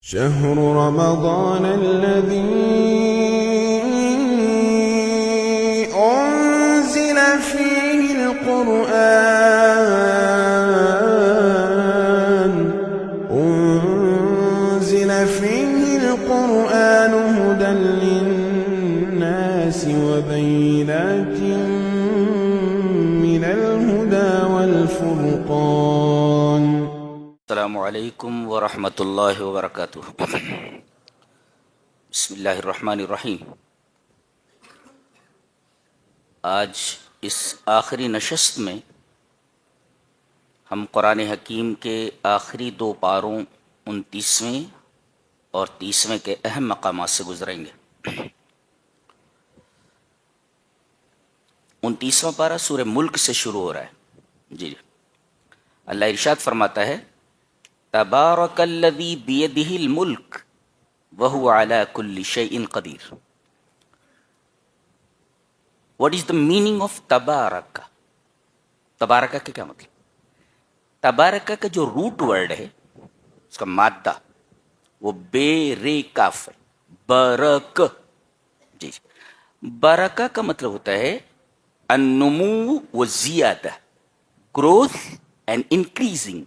شهر رمضان الذي أنزل فيه القرآن هدى للناس وبينات من الهدى والفرقان. السلام علیکم ورحمۃ اللہ وبرکاتہ. بسم اللہ الرحمن الرحیم. آج اس آخری نشست میں ہم قرآن حکیم کے آخری دو پاروں 29ویں اور 30ویں کے اہم مقامات سے گزریں گے. 29واں پارہ سورہ ملک سے شروع ہو رہا ہے. جی اللہ ارشاد فرماتا ہے تبارک الذی بیدہ الملک وہو علی کل شیء قدیر. What is the meaning of تبارک؟ تبارکہ کا کیا مطلب؟ تبارکہ کا جو روٹ ورڈ ہے اس کا مادہ وہ بے رے کاف ہے، برک. جی برکہ کا مطلب ہوتا ہے النمو و زیادہ، گروتھ اینڈ انکریزنگ.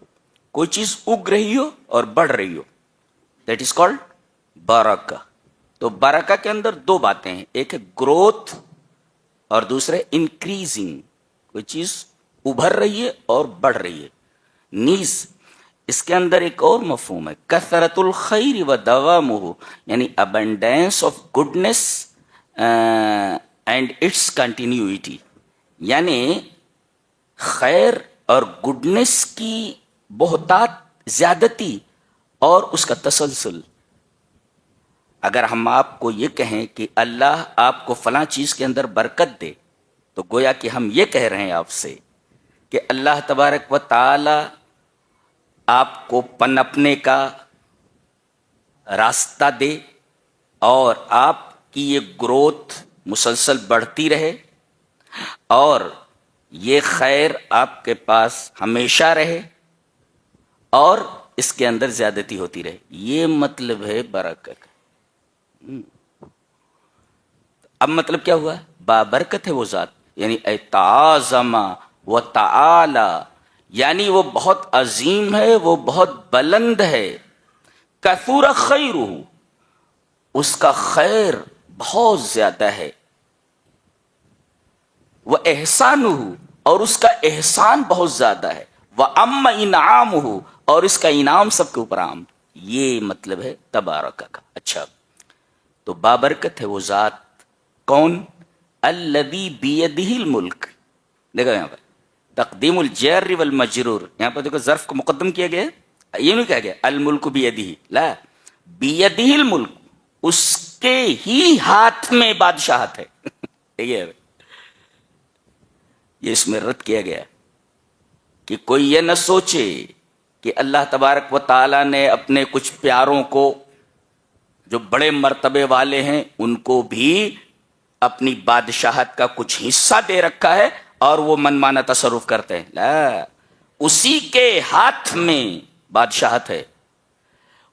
کوئی چیز اگ رہی ہو اور بڑھ رہی ہو، دیٹ از کالڈ برکہ. تو برکہ کے اندر دو باتیں ہیں، ایک ہے گروتھ اور دوسرے انکریزنگ. کوئی چیز ابھر رہی ہے اور بڑھ رہی ہے. نیز اس کے اندر ایک اور مفہوم ہے کثرت الخیر و دوامہ، یعنی abundance of goodness and its continuity, یعنی خیر اور گڈنس کی بہتات، زیادتی اور اس کا تسلسل. اگر ہم آپ کو یہ کہیں کہ اللہ آپ کو فلاں چیز کے اندر برکت دے، تو گویا کہ ہم یہ کہہ رہے ہیں آپ سے کہ اللہ تبارک و تعالی آپ کو پنپنے کا راستہ دے اور آپ کی یہ گروتھ مسلسل بڑھتی رہے اور یہ خیر آپ کے پاس ہمیشہ رہے اور اس کے اندر زیادتی ہوتی رہے. یہ مطلب ہے برکت. اب مطلب کیا ہوا؟ بابرکت ہے وہ ذات، یعنی اے تعاظم و تعالی، یعنی وہ بہت عظیم ہے، وہ بہت بلند ہے. کثور خیرہ، اس کا خیر بہت زیادہ ہے. وہ احسانہ، اور اس کا احسان بہت زیادہ ہے. وہ ام انعامہ، اور اس کا انعام سب کے اوپر عام. یہ مطلب ہے تبارکہ کا. اچھا، تو بابرکت ہے وہ ذات. کون؟ الذی بیدہ الملک. دیکھو یہاں پر تقدیم الجر والمجرور، یہاں پر دیکھو ظرف کو مقدم کیا گیا ہے. یہ نہیں کہا گیا الملک بیدہ، لا، بیدہ الملک، اس کے ہی ہاتھ میں بادشاہت ہے. یہ اس میں رد کیا گیا کہ کوئی یہ نہ سوچے کہ اللہ تبارک و تعالی نے اپنے کچھ پیاروں کو جو بڑے مرتبے والے ہیں ان کو بھی اپنی بادشاہت کا کچھ حصہ دے رکھا ہے اور وہ منمانا تصرف کرتے ہیں. لا، اسی کے ہاتھ میں بادشاہت ہے.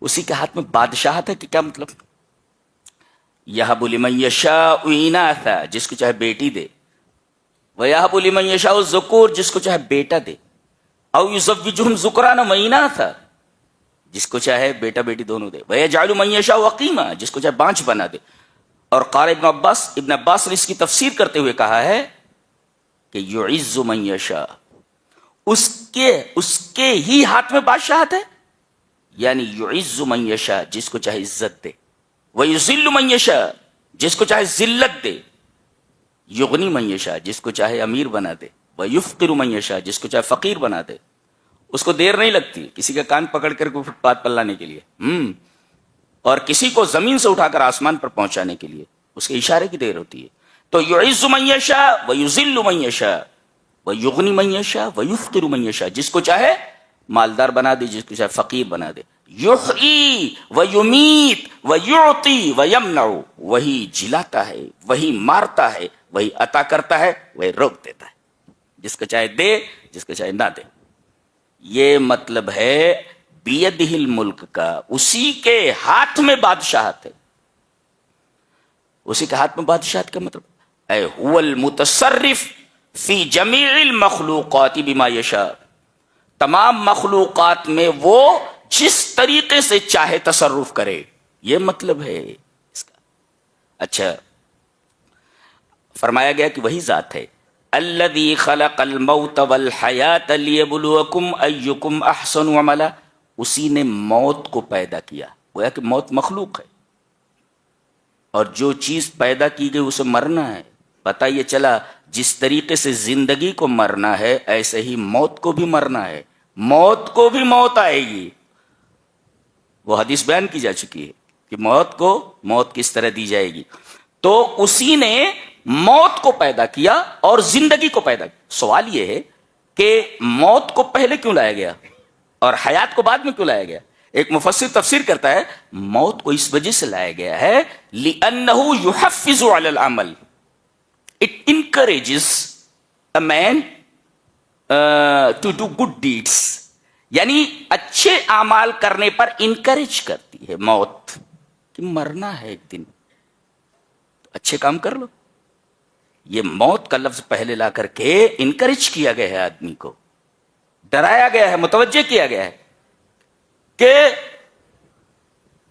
اسی کے ہاتھ میں بادشاہت ہے کہ کیا مطلب؟ یہب لمن یشاء اناثا، جس کو چاہے بیٹی دے، وَيَهَبُ لِمَن يَشَاءُ الذُّكُورَ، جس کو چاہے بیٹا دے، او يُزَوِّجُهُمْ ذُكْرَانًا وَإِنَاثًا، جس کو چاہے بیٹا بیٹی دونوں دے. وَيَجْعَلُ مَن يَشَاءُ عَقِيمًا، جس کو چاہے بانجھ بنا دے. اور قاری ابن عباس نے اس کی تفسیر کرتے ہوئے کہا ہے کہ يُعِزُّ مَن يَشَاءُ، اس کے ہی ہاتھ میں بادشاہت ہے، یعنی يُعِزُّ مَن يَشَاء، جس کو چاہے عزت دے. وَيُذِلُّ مَن يَشَاء، جس کو چاہے ذلت دے. یغنی من یشاء، جس کو چاہے امیر بنا دے. ویفقر من یشاء، جس کو چاہے فقیر بنا دے. اس کو دیر نہیں لگتی کسی کا کان پکڑ کر کو فٹ پاتھ پر لانے کے لیے، اور کسی کو زمین سے اٹھا کر آسمان پر پہنچانے کے لیے اس کے اشارے کی دیر ہوتی ہے. تو یعز من یشاء ویذل من یشاء ویغنی من یشاء ویفقر من یشاء، جس کو چاہے مالدار بنا دے، جس کو چاہے فقیر بنا دے. یحیی ویمیت ویعطی ویمنع، وہی جلاتا ہے، وہی مارتا ہے، وہی عطا کرتا ہے، وہی روک دیتا ہے. جس کو چاہے دے، جس کو چاہے نہ دے. یہ مطلب ہے بیدہ الملک کا، اسی کے ہاتھ میں بادشاہت ہے. اسی کے ہاتھ میں بادشاہت کا مطلب اے هو المتصرف فی جمیع المخلوقات بما یشاء، تمام مخلوقات میں وہ جس طریقے سے چاہے تصرف کرے، یہ مطلب ہے اس کا. اچھا، فرمایا گیا کہ وہی ذات ہے الذی خلق الموت والحیات لیبلوکم ایکم احسن عملا، اسی نے موت کو پیدا کیا. گویا کہ موت مخلوق ہے، اور جو چیز پیدا کی گئی اسے مرنا ہے. پتہ یہ چلا جس طریقے سے زندگی کو مرنا ہے ایسے ہی موت کو بھی مرنا ہے. موت کو بھی موت آئے گی. وہ حدیث بیان کی جا چکی ہے کہ موت کو موت کس طرح دی جائے گی. تو اسی نے موت کو پیدا کیا اور زندگی کو پیدا کیا. سوال یہ ہے کہ موت کو پہلے کیوں لایا گیا اور حیات کو بعد میں کیوں لایا گیا؟ ایک مفسر تفسیر کرتا ہے موت کو اس وجہ سے لایا گیا ہے لِأَنَّهُ يُحَفِّزُ عَلَى الْعَمَلِ، it encourages a man to do good deeds، یعنی اچھے اعمال کرنے پر انکریج کرتی ہے موت کہ مرنا ہے ایک دن، تو اچھے کام کر لو. یہ موت کا لفظ پہلے لا کر کے انکریج کیا گیا ہے، آدمی کو ڈرایا گیا ہے، متوجہ کیا گیا ہے کہ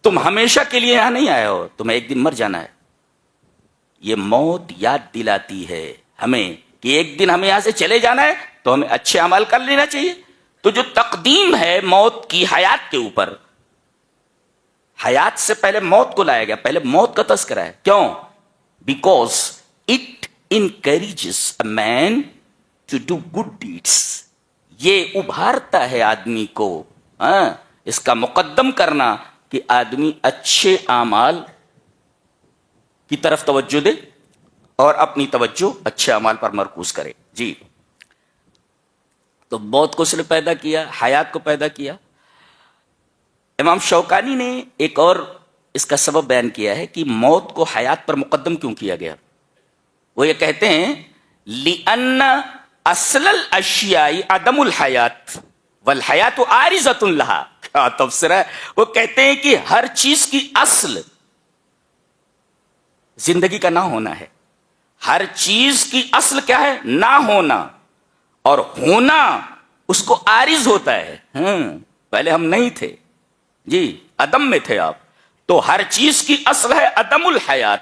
تم ہمیشہ کے لیے یہاں نہیں آئے ہو، تمہیں ایک دن مر جانا ہے. یہ موت یاد دلاتی ہے ہمیں کہ ایک دن ہمیں یہاں سے چلے جانا ہے، تو ہمیں اچھے اعمال کر لینا چاہیے. تو جو تقدیم ہے موت کی حیات کے اوپر، حیات سے پہلے موت کو لایا گیا، پہلے موت کا تذکرہ ہے. کیوں؟ Because it encourages a man to do good deeds. یہ ابھارتا ہے آدمی کو، اس کا مقدم کرنا کہ آدمی اچھے اعمال کی طرف توجہ دے اور اپنی توجہ اچھے اعمال پر مرکوز کرے. جی، تو موت کو اس نے پیدا کیا، حیات کو پیدا کیا. امام شوکانی نے ایک اور اس کا سبب بیان کیا ہے کہ موت کو حیات پر مقدم کیوں کیا گیا. وہ یہ کہتے ہیں لِأَنَّ اصل الاشیاء عدم الحیات والحیات عارضۃ لہا. کیا تفسیر ہے! وہ کہتے ہیں کہ ہر چیز کی اصل زندگی کا نہ ہونا ہے. ہر چیز کی اصل کیا ہے؟ نہ ہونا، اور ہونا اس کو عارض ہوتا ہے. پہلے ہم نہیں تھے جی، عدم میں تھے آپ. تو ہر چیز کی اصل ہے عدم الحیات،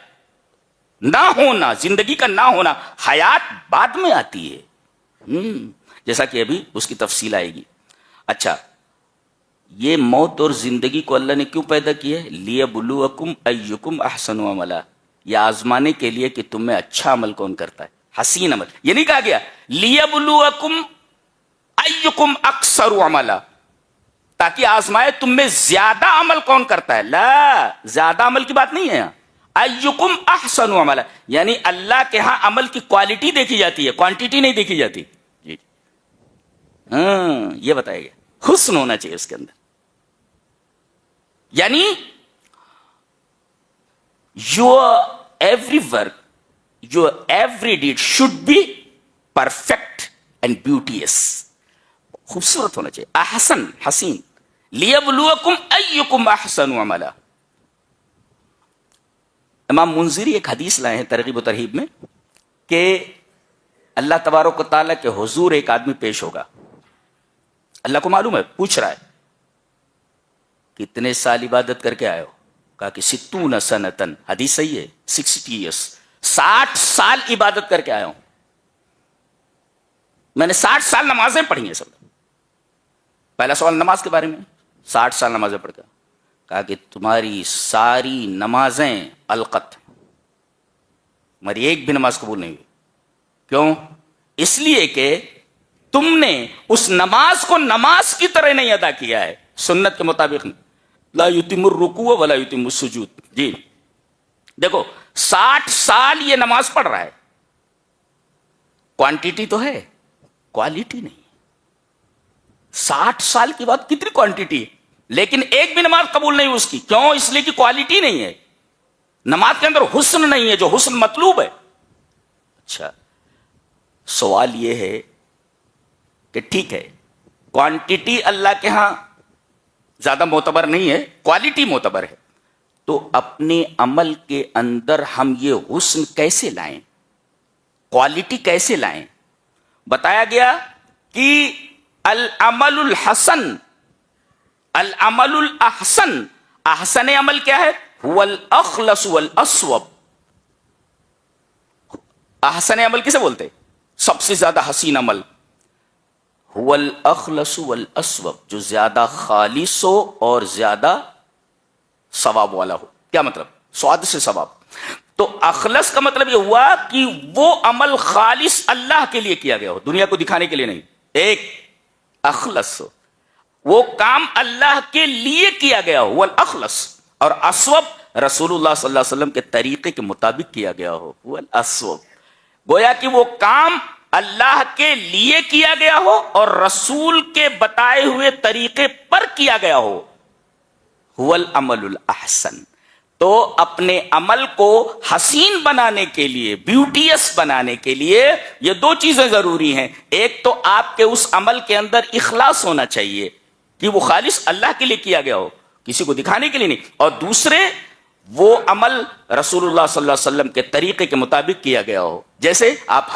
نہ ہونا، زندگی کا نہ ہونا. حیات بعد میں آتی ہے، جیسا کہ ابھی اس کی تفصیل آئے گی. اچھا، یہ موت اور زندگی کو اللہ نے کیوں پیدا کیا ہے؟ لیبلوکم ایکم احسن عملا، یہ آزمانے کے لیے کہ تم میں اچھا عمل کون کرتا ہے، حسین عمل. یہ نہیں کہا گیا لیبلوکم ایکم اکثر عملا، تاکہ آزمائے تم میں زیادہ عمل کون کرتا ہے. لا، زیادہ عمل کی بات نہیں ہے یہاں. ایکم احسن عملا یعنی اللہ کے ہاں عمل کی کوالٹی دیکھی جاتی ہے، کوانٹیٹی نہیں دیکھی جاتی. جی، یہ بتایا گیا، حسن ہونا چاہیے اس کے اندر. یعنی your every work, your every deed should be perfect and beauteous. خوبصورت ہونا چاہیے، احسن، حسین. لیبلوکم ایکم احسن عملا. امام منذری ایک حدیث لائے ہیں ترغیب و ترہیب میں کہ اللہ تبارک و تعالیٰ کے حضور ایک آدمی پیش ہوگا. اللہ کو معلوم ہے، پوچھ رہا ہے کتنے سال عبادت کر کے آئے ہو؟ کہا کہ 60 سنتن. حدیث صحیح ہے، 60 ایئرس، 60 سال عبادت کر کے آیا ہوں. میں نے 60 سال نمازیں پڑھی ہیں. سب پہلا سوال نماز کے بارے میں، 60 سال نمازیں پڑھ کے. کہا کہ تمہاری ساری نمازیں القت ہیں، تمہاری ایک بھی نماز قبول نہیں ہوئی. کیوں؟ اس لیے کہ تم نے اس نماز کو نماز کی طرح نہیں ادا کیا ہے، سنت کے مطابق. لا یتم الرکوع ولا یتم السجود. جی دیکھو، 60 سال یہ نماز پڑھ رہا ہے، کوانٹیٹی تو ہے، کوالٹی نہیں. 60 سال کی بات کتنی کوانٹیٹی ہے، لیکن ایک بھی نماز قبول نہیں اس کی. کیوں؟ اس لیے کہ کوالٹی نہیں ہے، نماز کے اندر حسن نہیں ہے، جو حسن مطلوب ہے. اچھا، سوال یہ ہے کہ ٹھیک ہے، کوانٹیٹی اللہ کے ہاں زیادہ معتبر نہیں ہے، کوالٹی معتبر ہے. تو اپنے عمل کے اندر ہم یہ حسن کیسے لائیں، کوالٹی کیسے لائیں؟ بتایا گیا کہ العمل الحسن، العمل الاحسن، احسن عمل کیا ہے؟ هو الاخلص والاصوب. احسن عمل کسے بولتے؟ سب سے زیادہ حسین عمل. هو الاخلص والاصوب، جو زیادہ خالص ہو اور زیادہ ثواب والا ہو. کیا مطلب؟ سواد سے ثواب. تو اخلص کا مطلب یہ ہوا کہ وہ عمل خالص اللہ کے لیے کیا گیا ہو، دنیا کو دکھانے کے لیے نہیں. ایک اخلص ہو، وہ کام اللہ کے لیے کیا گیا ہو، وہ الاخلص. اور اسوب رسول اللہ صلی اللہ علیہ وسلم کے طریقے کے مطابق کیا گیا ہو، وہ الاسوب. گویا کہ وہ کام اللہ کے لیے کیا گیا ہو اور رسول کے بتائے ہوئے طریقے پر کیا گیا ہو، هو العمل الاحسن. تو اپنے عمل کو حسین بنانے کے لیے، بیوٹیس بنانے کے لیے یہ دو چیزیں ضروری ہیں. ایک تو آپ کے اس عمل کے اندر اخلاص ہونا چاہیے کہ وہ خالص اللہ کے لیے کیا گیا ہو، کسی کو دکھانے کے لیے نہیں. اور دوسرے وہ عمل رسول اللہ صلی اللہ علیہ وسلم کے طریقے کے مطابق کیا گیا ہو. جیسے آپ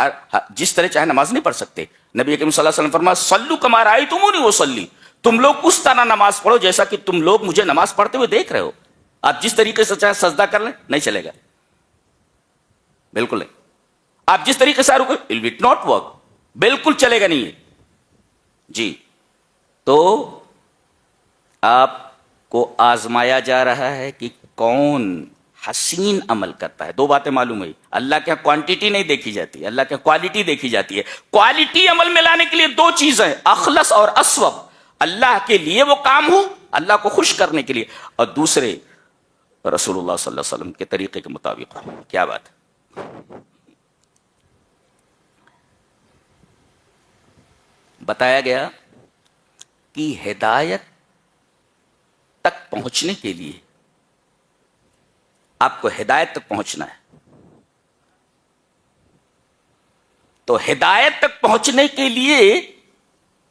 جس طرح چاہے نماز نہیں پڑھ سکتے. نبی کریم صلی اللہ علیہ وسلم فرمایا صلو کما رأیتمونی اصلی، تم لوگ اس طرح نماز پڑھو جیسا کہ تم لوگ مجھے نماز پڑھتے ہوئے دیکھ رہے ہو. آپ جس طریقے سے چاہے سجدہ کر لیں، نہیں چلے گا، بالکل نہیں. آپ جس طریقے سے رکو، اٹ ول ناٹ ورک، بالکل چلے گا نہیں. جی تو آپ کو آزمایا جا رہا ہے کہ کون حسین عمل کرتا ہے. دو باتیں معلوم ہوئی، اللہ کے کوانٹٹی نہیں دیکھی جاتی، اللہ کے کوالٹی دیکھی جاتی ہے. کوالٹی عمل میں لانے کے لیے دو چیزیں، اخلص اور اسوب. اللہ کے لیے وہ کام ہو، اللہ کو خوش کرنے کے لیے، اور دوسرے رسول اللہ صلی اللہ علیہ وسلم کے طریقے کے مطابق. کیا بات ہے؟ بتایا گیا کہ ہدایت تک پہنچنے کے لیے آپ کو ہدایت تک پہنچنا ہے. تو ہدایت تک پہنچنے کے لیے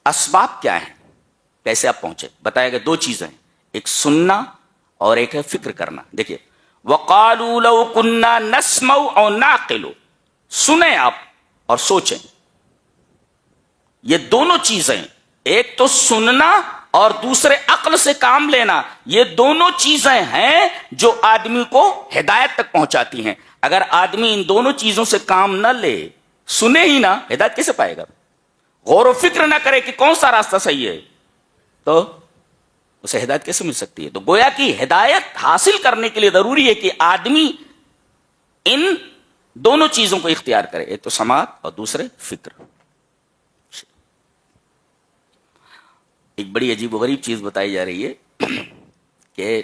اسباب کیا ہیں، کیسے آپ پہنچے؟ بتایا گیا دو چیزیں، ایک سننا اور ایک ہے فکر کرنا. دیکھیے وَقَالُوا لَوْ كُنَّا نَسْمَعُ أَوْ نَعْقِلُ، سنیں آپ اور سوچیں. یہ دونوں چیزیں، ایک تو سننا اور دوسرے عقل سے کام لینا، یہ دونوں چیزیں ہیں جو آدمی کو ہدایت تک پہنچاتی ہیں. اگر آدمی ان دونوں چیزوں سے کام نہ لے، سنے ہی نہ، ہدایت کیسے پائے گا؟ غور و فکر نہ کرے کہ کون سا راستہ صحیح ہے، تو اسے ہدایت کیسے مل سکتی ہے؟ تو گویا کہ ہدایت حاصل کرنے کے لیے ضروری ہے کہ آدمی ان دونوں چیزوں کو اختیار کرے، ایک تو سماعت اور دوسرے فکر. ایک بڑی عجیب و غریب چیز بتائی جا رہی ہے کہ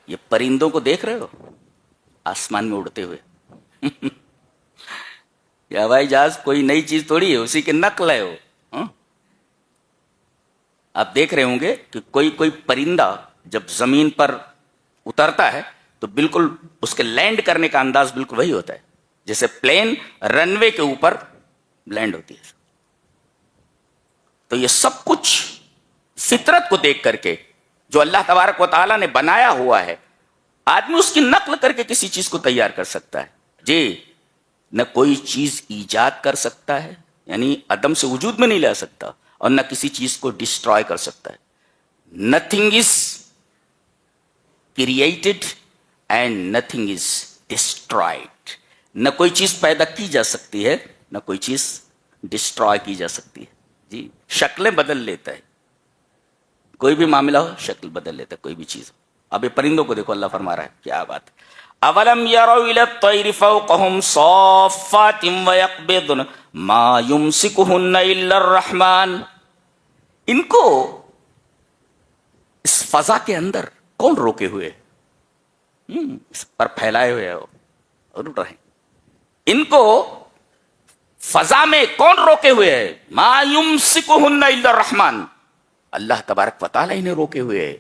یہ پرندوں کو دیکھ رہے ہو آسمان میں اڑتے ہوئے؟ یہ ہوائی جہاز کوئی نئی چیز تھوڑی ہے، اسی کی نقل ہے وہ. آپ دیکھ رہے ہوں گے کہ کوئی پرندہ جب زمین پر اترتا ہے تو بالکل اس کے لینڈ کرنے کا انداز بالکل وہی ہوتا ہے جیسے پلین رن وے کے اوپر لینڈ ہوتی ہے. تو یہ سب کچھ فطرت کو دیکھ کر کے جو اللہ تبارک و تعالیٰ نے بنایا ہوا ہے، آدمی اس کی نقل کر کے کسی چیز کو تیار کر سکتا ہے. جی نہ کوئی چیز ایجاد کر سکتا ہے، یعنی عدم سے وجود میں نہیں لا سکتا، اور نہ کسی چیز کو ڈسٹرائے کر سکتا ہے. Nothing is created and nothing is destroyed. نہ کوئی چیز پیدا کی جا سکتی ہے، نہ کوئی چیز ڈسٹرائے کی جا سکتی ہے. جی شکلیں بدل لیتا ہے، کوئی بھی معاملہ ہو شکل بدل لیتا ہے، کوئی بھی چیز. اب یہ پرندوں کو دیکھو، اللہ فرما رہا ہے کیا بات ہے. اولم يروا الى الطير فوقهم صافات ويقبضن ما يمسكهن الا الرحمن. ان کو اس فضا کے اندر کون روکے ہوئے؟ اس پر پھیلائے ہوئے ہو اور اڑ رہے ہیں. ان کو فضا میں کون روکے ہوئے ہے؟ ما يمسكهن الا الرحمن. اللہ تبارک و تعالی انہیں روکے ہوئے ہے،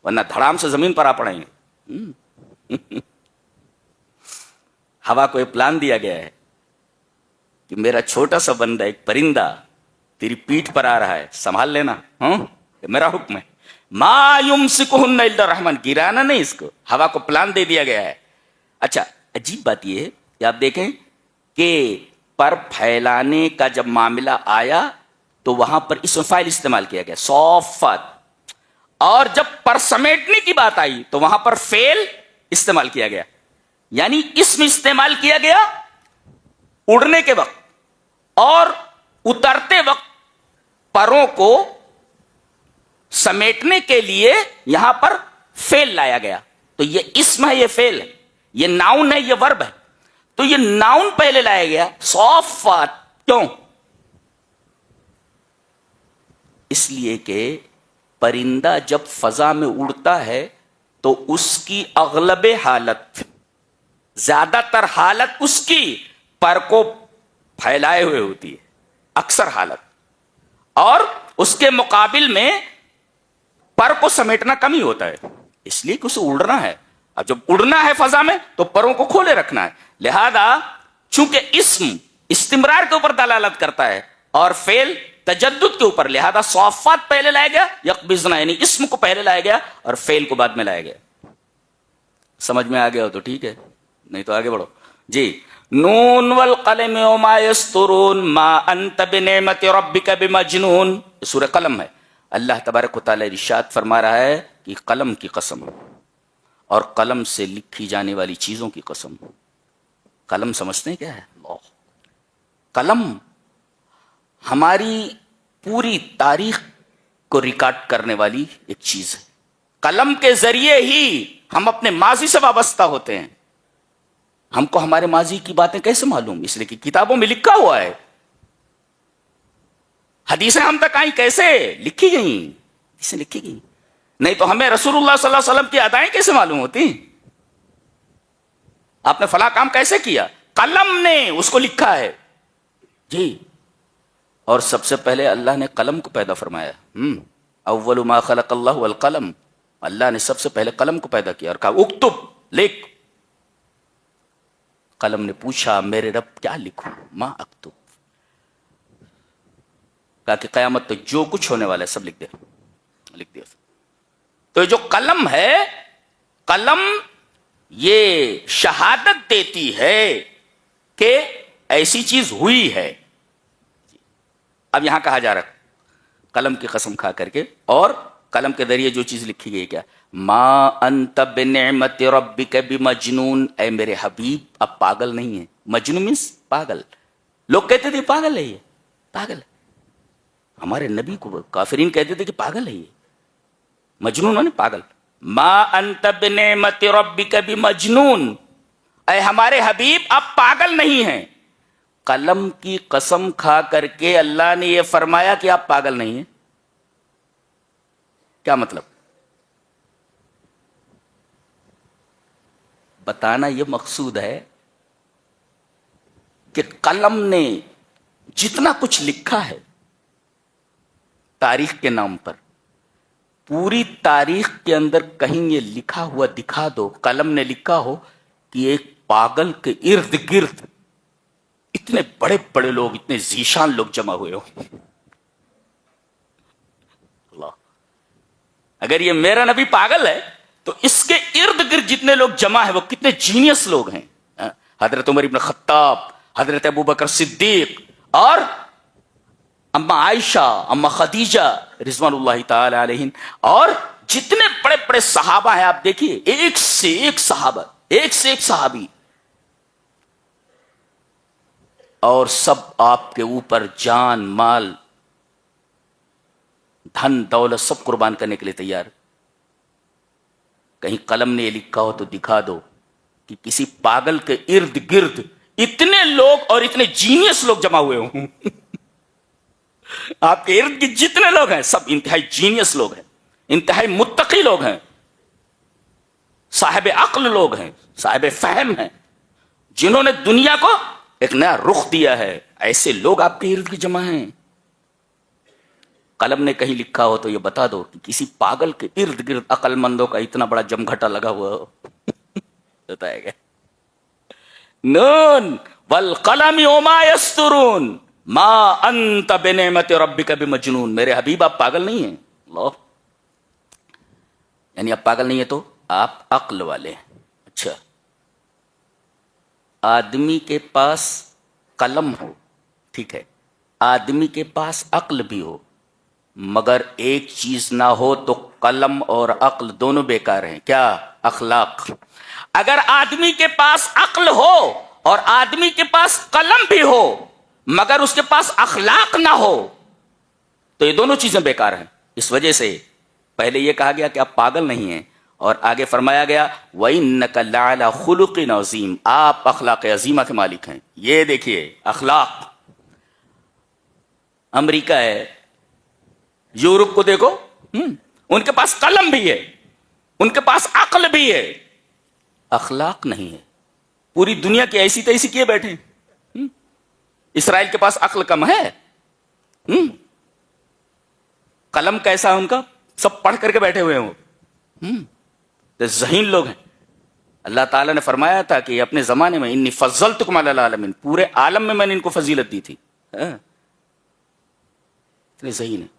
ورنہ دھڑام سے زمین پر آ پڑیں گے. ہوا کو ایک پلان دیا گیا ہے کہ میرا چھوٹا سا بندہ ایک پرندہ تیری پیٹھ پر آ رہا ہے، سنبھال لینا، ہاں یہ میرا حکم ہے. ما یمسکہن الا الرحمن، گرانا نہیں اس کو، ہوا کو پلان دے دیا گیا ہے. اچھا عجیب بات یہ ہے کہ آپ دیکھیں کہ پر پھیلانے کا جب معاملہ آیا تو وہاں پر اسم فاعل استعمال کیا گیا صافات، اور جب پر سمیٹنے کی بات آئی تو وہاں پر فعل استعمال کیا گیا. یعنی اسم استعمال کیا گیا اڑنے کے وقت، اور اترتے وقت پروں کو سمیٹنے کے لیے یہاں پر فعل لایا گیا. تو یہ اسم ہے، یہ فعل ہے، یہ ناؤن ہے، یہ ورب ہے. تو یہ ناؤن پہلے لایا گیا صافات، کیوں؟ اس لیے کہ پرندہ جب فضا میں اڑتا ہے تو اس کی اغلب حالت، زیادہ تر حالت اس کی پر کو پھیلائے ہوئے ہوتی ہے، اکثر حالت، اور اس کے مقابل میں پر کو سمیٹنا کم ہی ہوتا ہے. اس لیے کہ اسے اڑنا ہے، اور جب اڑنا ہے فضا میں تو پروں کو کھولے رکھنا ہے. لہذا چونکہ اسم استمرار کے اوپر دلالت کرتا ہے اور فعل تجدد کے اوپر، لہذا صافات پہلے لایا گیا، یقبضنا یعنی اسم کو پہلے لایا گیا اور فعل کو بعد میں لایا گیا. سمجھ میں آ گیا ہو تو ٹھیک ہے، نہیں تو آگے بڑھو. جی نون والقلم وما یسطرون ما انت بنعمت ربک بمجنون، سورہ قلم ہے. اللہ تبارک و تعالی ارشاد فرما رہا ہے کہ قلم کی قسم اور قلم سے لکھی جانے والی چیزوں کی قسم. قلم سمجھتے ہیں کیا ہے؟ اللہ، قلم ہماری پوری تاریخ کو ریکارڈ کرنے والی ایک چیز ہے. قلم کے ذریعے ہی ہم اپنے ماضی سے وابستہ ہوتے ہیں. ہم کو ہمارے ماضی کی باتیں کیسے معلوم؟ اس لیے کہ کتابوں میں لکھا ہوا ہے. حدیثیں ہم تک آئیں کیسے؟ لکھی گئیں، حدیثیں لکھی گئیں. نہیں تو ہمیں رسول اللہ صلی اللہ علیہ وسلم کی ادائیں کیسے معلوم ہوتی؟ آپ نے فلاں کام کیسے کیا؟ قلم نے اس کو لکھا ہے. جی، اور سب سے پہلے اللہ نے قلم کو پیدا فرمایا. اول ما خلق اللہ القلم، اللہ نے سب سے پہلے قلم کو پیدا کیا اور کہا اکتب، لکھ. قلم نے پوچھا میرے رب کیا لکھوں؟ ما اکتب، کہا کہ قیامت تک جو کچھ ہونے والا ہے سب لکھ دے، لکھ دیا. تو جو قلم ہے، قلم یہ شہادت دیتی ہے کہ ایسی چیز ہوئی ہے. اب یہاں کہا جا رہا قلم کی قسم کھا کر کے، اور قلم کے ذریعے جو چیز لکھی گئی کیا؟ ما انت بنعمت ربک بمجنون، اے میرے حبیب اب پاگل نہیں ہے. مجنون مینس پاگل. لوگ کہتے تھے پاگل ہے، یہ پاگل ہے. ہمارے نبی کو کافرین کہتے تھے کہ پاگل ہے یہ. مجنون نے پاگل. ما انت بنعمت ربک بمجنون، اے ہمارے حبیب اب پاگل نہیں ہیں. قلم کی قسم کھا کر کے اللہ نے یہ فرمایا کہ آپ پاگل نہیں ہیں. کیا مطلب؟ بتانا یہ مقصود ہے کہ قلم نے جتنا کچھ لکھا ہے تاریخ کے نام پر، پوری تاریخ کے اندر کہیں یہ لکھا ہوا دکھا دو، قلم نے لکھا ہو کہ ایک پاگل کے ارد گرد اتنے بڑے بڑے لوگ، اتنے ذیشان لوگ جمع ہوئے ہو. اللہ، اگر یہ میرا نبی پاگل ہے تو اس کے ارد گرد جتنے لوگ جمع ہیں وہ کتنے جینیس لوگ ہیں. حضرت عمر ابن خطاب، حضرت ابو بکر صدیق، اور اما عائشہ، اما خدیجہ رضوان اللہ تعالی علیہن، اور جتنے بڑے بڑے صحابہ ہیں. آپ دیکھیے ایک سے ایک صحابہ، ایک سے ایک صحابی، اور سب آپ کے اوپر جان مال دھن دولت سب قربان کرنے کے لیے تیار. کہیں قلم نے یہ لکھا ہو تو دکھا دو کہ کسی پاگل کے ارد گرد اتنے لوگ اور اتنے جینیس لوگ جمع ہوئے ہوں. آپ کے ارد گرد جتنے لوگ ہیں سب انتہائی جینیس لوگ ہیں، انتہائی متقی لوگ ہیں، صاحب عقل لوگ ہیں، صاحب فہم ہیں، جنہوں نے دنیا کو ایک نیا رخ دیا ہے. ایسے لوگ آپ کے ارد گرد جمع ہیں. قلم نے کہیں لکھا ہو تو یہ بتا دو کہ کسی پاگل کے ارد گرد عقل مندوں کا اتنا بڑا جمگھٹا لگا ہوا ہو. بتایا گیا. نون والقلم وما یسطرون ما انت بنعمت ربک بمجنون. میرے حبیب آپ پاگل نہیں ہیں. اللہ، یعنی آپ پاگل نہیں ہیں تو آپ عقل والے ہیں. اچھا، آدمی کے پاس قلم ہو، ٹھیک ہے، آدمی کے پاس عقل بھی ہو، مگر ایک چیز نہ ہو تو قلم اور عقل دونوں بیکار ہیں. کیا؟ اخلاق. اگر آدمی کے پاس عقل ہو اور آدمی کے پاس قلم بھی ہو مگر اس کے پاس اخلاق نہ ہو تو یہ دونوں چیزیں بیکار ہیں. اس وجہ سے پہلے یہ کہا گیا کہ آپ پاگل نہیں ہیں، اور آگے فرمایا گیا وَإِنَّكَ لَعَلَىٰ خُلُقٍ عَظِيمٍ، آپ اخلاق عظیمہ کے مالک ہیں. یہ دیکھیے اخلاق. امریکہ ہے، یورپ کو دیکھو، ان کے پاس قلم بھی ہے، ان کے پاس عقل بھی ہے، اخلاق نہیں ہے. پوری دنیا کی ایسی تیسی کیے بیٹھے ہیں. اسرائیل کے پاس عقل کم ہے، قلم کیسا ہے ان کا، سب پڑھ کر کے بیٹھے ہوئے ہیں وہ، تو ذہین لوگ ہیں. اللہ تعالیٰ نے فرمایا تھا کہ اپنے زمانے میں انی فضلتکم علی العالمین، پورے عالم میں میں نے ان کو فضیلت دی تھی. اتنے ذہین ہیں،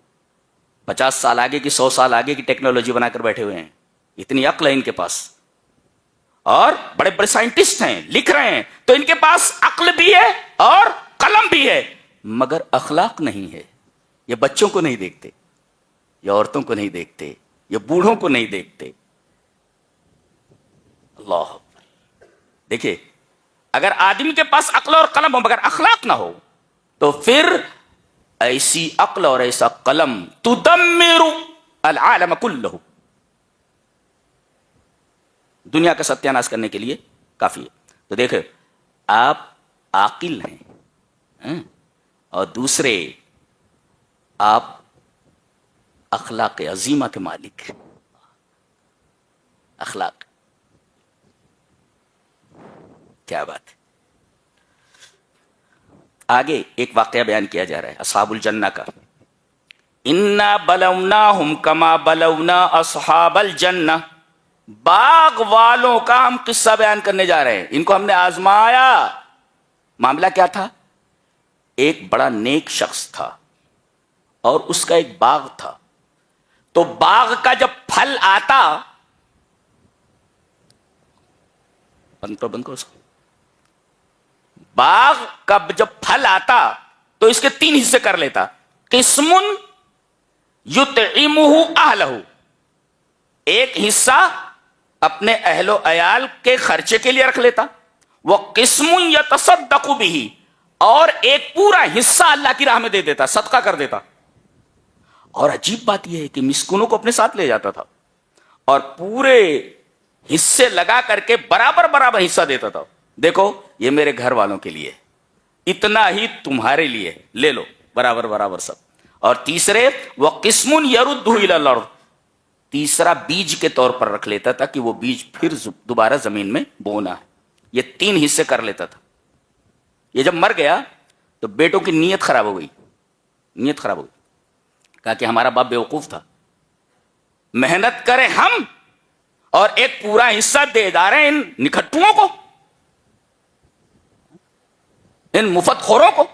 50 سال آگے کی 100 سال آگے کی ٹیکنالوجی بنا کر بیٹھے ہوئے ہیں. اتنی عقل ہے ان کے پاس، اور بڑے بڑے سائنٹسٹ ہیں، لکھ رہے ہیں. تو ان کے پاس عقل بھی ہے اور قلم بھی ہے مگر اخلاق نہیں ہے. یہ بچوں کو نہیں دیکھتے، یہ عورتوں کو نہیں دیکھتے، یہ بوڑھوں کو نہیں دیکھتے. اللہ، دیکھیے اگر آدمی کے پاس عقل اور قلم ہو مگر اخلاق نہ ہو تو پھر ایسی عقل اور ایسا قلم تدمر العالم کلہ، دنیا کا ستیاناش کرنے کے لیے کافی ہے. تو دیکھیں آپ عاقل ہیں اور دوسرے آپ اخلاق عظیمہ کے مالک ہیں. اخلاق، کیا بات ہے. آگے ایک واقعہ بیان کیا جا رہا ہے اصحاب الجنہ کا. انا بلوناہم کما بلونا اصحاب الجنہ، باغ والوں کا ہم قصہ بیان کرنے جا رہے ہیں. ان کو ہم نے آزمایا. معاملہ کیا تھا؟ ایک بڑا نیک شخص تھا اور اس کا ایک باغ تھا. تو باغ کا جب پھل آتا، بند کرو اس کو، باغ کا جب پھل آتا تو اس کے 3 حصے کر لیتا. قسم یطعمہ اہلہ، ایک حصہ اپنے اہل و عیال کے خرچے کے لیے رکھ لیتا، وہ قسم یتصدق بہ، اور ایک پورا حصہ اللہ کی راہ میں دے دیتا، صدقہ کر دیتا. اور عجیب بات یہ ہے کہ مسکینوں کو اپنے ساتھ لے جاتا تھا اور پورے حصے لگا کر کے برابر برابر حصہ دیتا تھا. دیکھو یہ میرے گھر والوں کے لیے، اتنا ہی تمہارے لیے، لے لو برابر برابر سب. اور تیسرے وہ قسم یردہ الی الارض، تیسرا بیج کے طور پر رکھ لیتا تھا کہ وہ بیج پھر دوبارہ زمین میں بونا ہے. یہ 3 حصے کر لیتا تھا. یہ جب مر گیا تو بیٹوں کی نیت خراب ہو گئی، نیت خراب ہو گئی. کہا کہ ہمارا باپ بیوقوف تھا، محنت کرے ہم اور ایک پورا حصہ دے جا رہے ہیں ان نکھٹوؤں کو، ان مفت خوروں کو.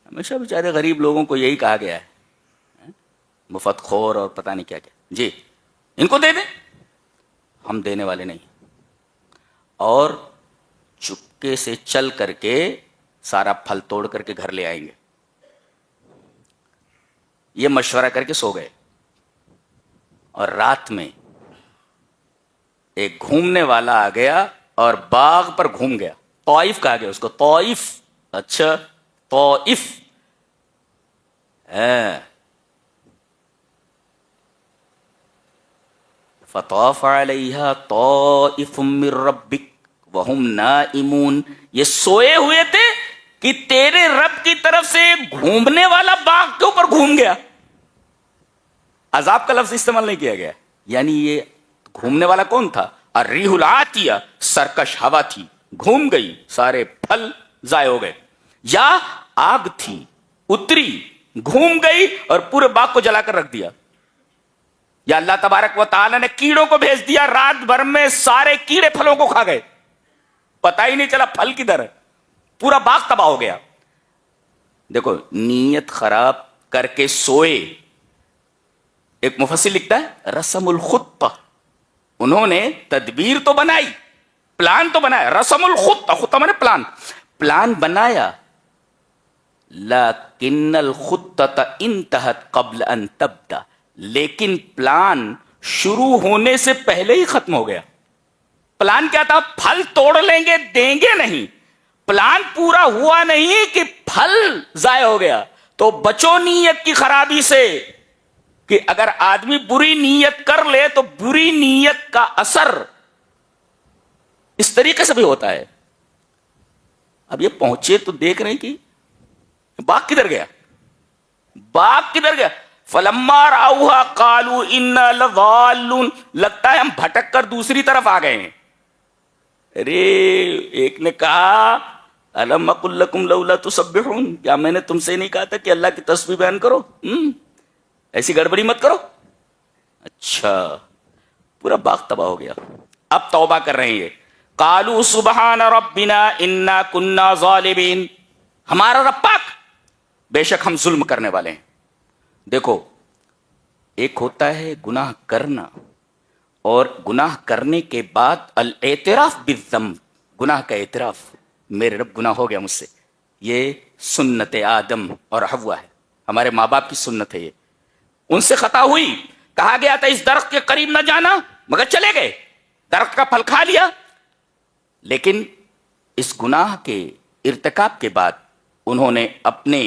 ہمیشہ بیچارے غریب لوگوں کو یہی کہا گیا ہے، مفت خور اور پتہ نہیں کیا کیا. جی ان کو دے دیں، ہم دینے والے نہیں. اور چپکے سے چل کر کے سارا پھل توڑ کر کے گھر لے آئیں گے. یہ مشورہ کر کے سو گئے. اور رات میں ایک گھومنے والا آ گیا اور باغ پر گھوم گیا. طائف کہا گیا اس کو، طائف. اچھا طائف، فطاف علیہا طائف من ربک وہم نائمون. یہ سوئے ہوئے تھے کہ تیرے رب کی طرف سے گھومنے والا باغ کے اوپر گھوم گیا. عذاب کا لفظ استعمال نہیں کیا گیا. یعنی یہ گھومنے والا کون تھا؟ الریح العاتیہ، سرکش ہوا تھی، گھوم گئی، سارے پھل ضائع ہو گئے. یا آگ تھی، اتری، گھوم گئی اور پورے باغ کو جلا کر رکھ دیا. یا اللہ تبارک و تعالی نے کیڑوں کو بھیج دیا، رات بھر میں سارے کیڑے پھلوں کو کھا گئے، پتہ ہی نہیں چلا پھل کدھر ہے. پورا باغ تباہ ہو گیا. دیکھو نیت خراب کر کے سوئے. ایک مفسر لکھتا ہے رسم الخطہ, انہوں نے تدبیر تو بنائی, پلان تو بنایا, رسم الخطہ, خطہ مانے پلان, پلان بنایا, لیکن الخطہ انتہت قبل ان تبدا, لیکن پلان شروع ہونے سے پہلے ہی ختم ہو گیا. پلان کیا تھا؟ پھل توڑ لیں گے, دیں گے نہیں. پلان پورا ہوا نہیں کہ پھل ضائع ہو گیا. تو بچو نیت کی خرابی سے, کہ اگر آدمی بری نیت کر لے تو بری نیت کا اثر اس طریقے سے بھی ہوتا ہے. اب یہ پہنچے تو دیکھ رہے کہ باغ کدھر گیا, باغ کدھر گیا. فلما راؤہا قالوا انا لضالون, لگتا ہے ہم بھٹک کر دوسری طرف آ گئے ہیں. ارے ایک نے کہا الم اقل لکم لولا تسبحون, کیا میں نے تم سے نہیں کہا تھا کہ اللہ کی تسبیح بیان کرو, ایسی گڑبڑی مت کرو. اچھا, پورا باغ تباہ ہو گیا. اب توبہ کر رہے ہیں. قالوا سبحان ربنا انا كنا ظالمین, ہمارا رب پاک, بے شک ہم ظلم کرنے والے ہیں. دیکھو ایک ہوتا ہے گناہ کرنا, اور گناہ کرنے کے بعد الاعتراف بالذنب, گناہ کا اعتراف, میرے رب گناہ ہو گیا مجھ سے. یہ سنت آدم اور حوا ہے, ہمارے ماں باپ کی سنت ہے. یہ ان سے خطا ہوئی, کہا گیا تھا اس درخت کے قریب نہ جانا, مگر چلے گئے, درخت کا پھل کھا لیا. لیکن اس گناہ کے ارتکاب کے بعد انہوں نے اپنے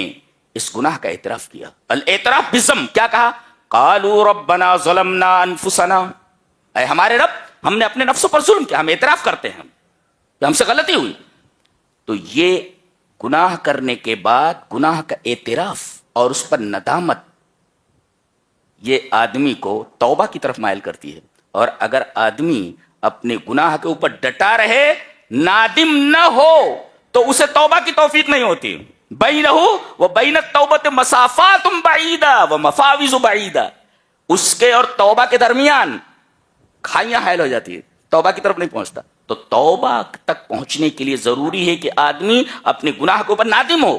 اس گناہ کا اعتراف کیا. الاعتراف بالذنب, کیا کہا؟ قالوا ربنا ظلمنا انفسنا, اے ہمارے رب ہم نے اپنے نفسوں پر ظلم کیا, ہم اعتراف کرتے ہیں کہ ہم سے غلطی ہوئی. تو یہ گناہ کرنے کے بعد گناہ کا اعتراف اور اس پر ندامت, یہ آدمی کو توبہ کی طرف مائل کرتی ہے. اور اگر آدمی اپنے گناہ کے اوپر ڈٹا رہے, نادم نہ ہو, تو اسے توبہ کی توفیق نہیں ہوتی. بینہ و بین التوبۃ مسافات بعیدہ و مفاوز بعیدہ, اس کے اور توبہ کے درمیان کھائیاں حائل ہو جاتی ہے, توبہ کی طرف نہیں پہنچتا. تو توبہ تک پہنچنے کے لیے ضروری ہے کہ آدمی اپنے گناہ کے اوپر نادم ہو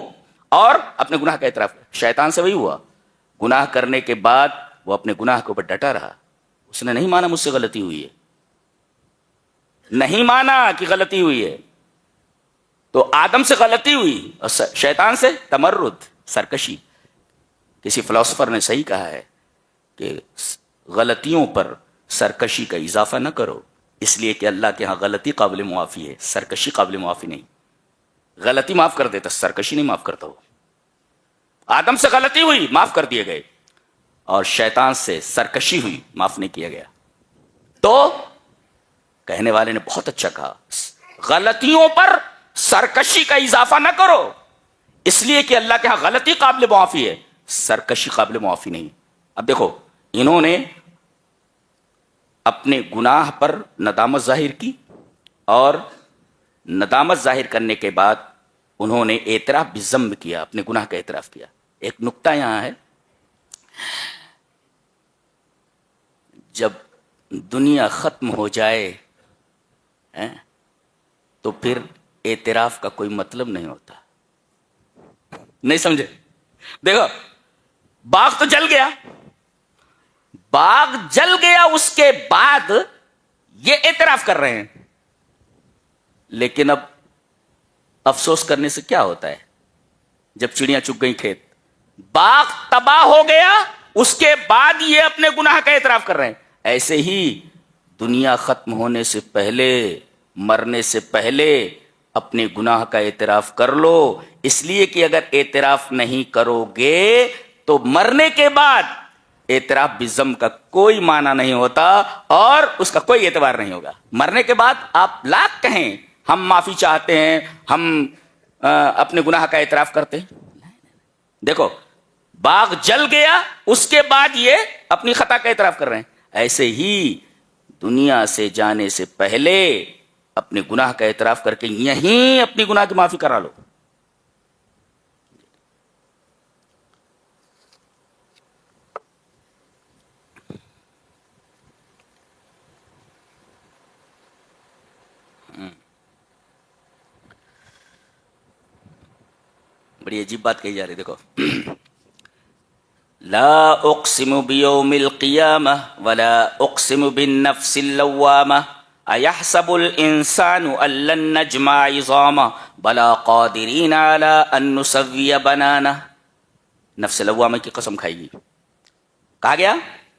اور اپنے گناہ کا اعتراف. شیطان سے وہی ہوا, گناہ کرنے کے بعد وہ اپنے گناہ کے اوپر ڈٹا رہا, اس نے نہیں مانا مجھ سے غلطی ہوئی ہے, نہیں مانا کہ غلطی ہوئی ہے. تو آدم سے غلطی ہوئی, اور شیطان سے تمرد, سرکشی. کسی فلسفر نے صحیح کہا ہے کہ غلطیوں پر سرکشی کا اضافہ نہ کرو, اس لیے کہ اللہ کے ہاں غلطی قابل معافی ہے, سرکشی قابل معافی نہیں. غلطی معاف کر دیتا, سرکشی نہیں معاف کرتا. وہ آدم سے غلطی ہوئی, معاف کر دیے گئے, اور شیطان سے سرکشی ہوئی, معاف نہیں کیا گیا. تو کہنے والے نے بہت اچھا کہا, غلطیوں پر سرکشی کا اضافہ نہ کرو, اس لیے کہ اللہ کے ہاں غلطی قابل معافی ہے, سرکشی قابل معافی نہیں. اب دیکھو انہوں نے اپنے گناہ پر ندامت ظاہر کی, اور ندامت ظاہر کرنے کے بعد انہوں نے اعتراف بالذنب کیا, اپنے گناہ کا اعتراف کیا. ایک نکتہ یہاں ہے, جب دنیا ختم ہو جائے تو پھر اعتراف کا کوئی مطلب نہیں ہوتا. نہیں سمجھے؟ دیکھو باغ تو جل گیا, باغ جل گیا, اس کے بعد یہ اعتراف کر رہے ہیں, لیکن اب افسوس کرنے سے کیا ہوتا ہے؟ جب چڑیاں چگ گئی کھیت, باغ تباہ ہو گیا, اس کے بعد یہ اپنے گناہ کا اعتراف کر رہے ہیں. ایسے ہی دنیا ختم ہونے سے پہلے, مرنے سے پہلے اپنے گناہ کا اعتراف کر لو, اس لیے کہ اگر اعتراف نہیں کرو گے تو مرنے کے بعد اعتراف بالذنب کا کوئی معنی نہیں ہوتا, اور اس کا کوئی اعتبار نہیں ہوگا. مرنے کے بعد آپ لاکھ کہیں ہم معافی چاہتے ہیں, ہم اپنے گناہ کا اعتراف کرتے ہیں. دیکھو باغ جل گیا, اس کے بعد یہ اپنی خطا کا اعتراف کر رہے ہیں. ایسے ہی دنیا سے جانے سے پہلے اپنے گناہ کا اعتراف کر کے یہیں اپنی گناہ کی معافی کرا لو. بڑی عجیب بات کہی جا رہی، دیکھو لا اقسم بیوم القیامہ ولا اقسم بالنفس اللوامہ ایحسب الانسان ان لن نجمع عظامہ بلا قادرین علی ان نسوی بنانہ. نفس لوامہ کی قسم کھائی گئی. کہا گیا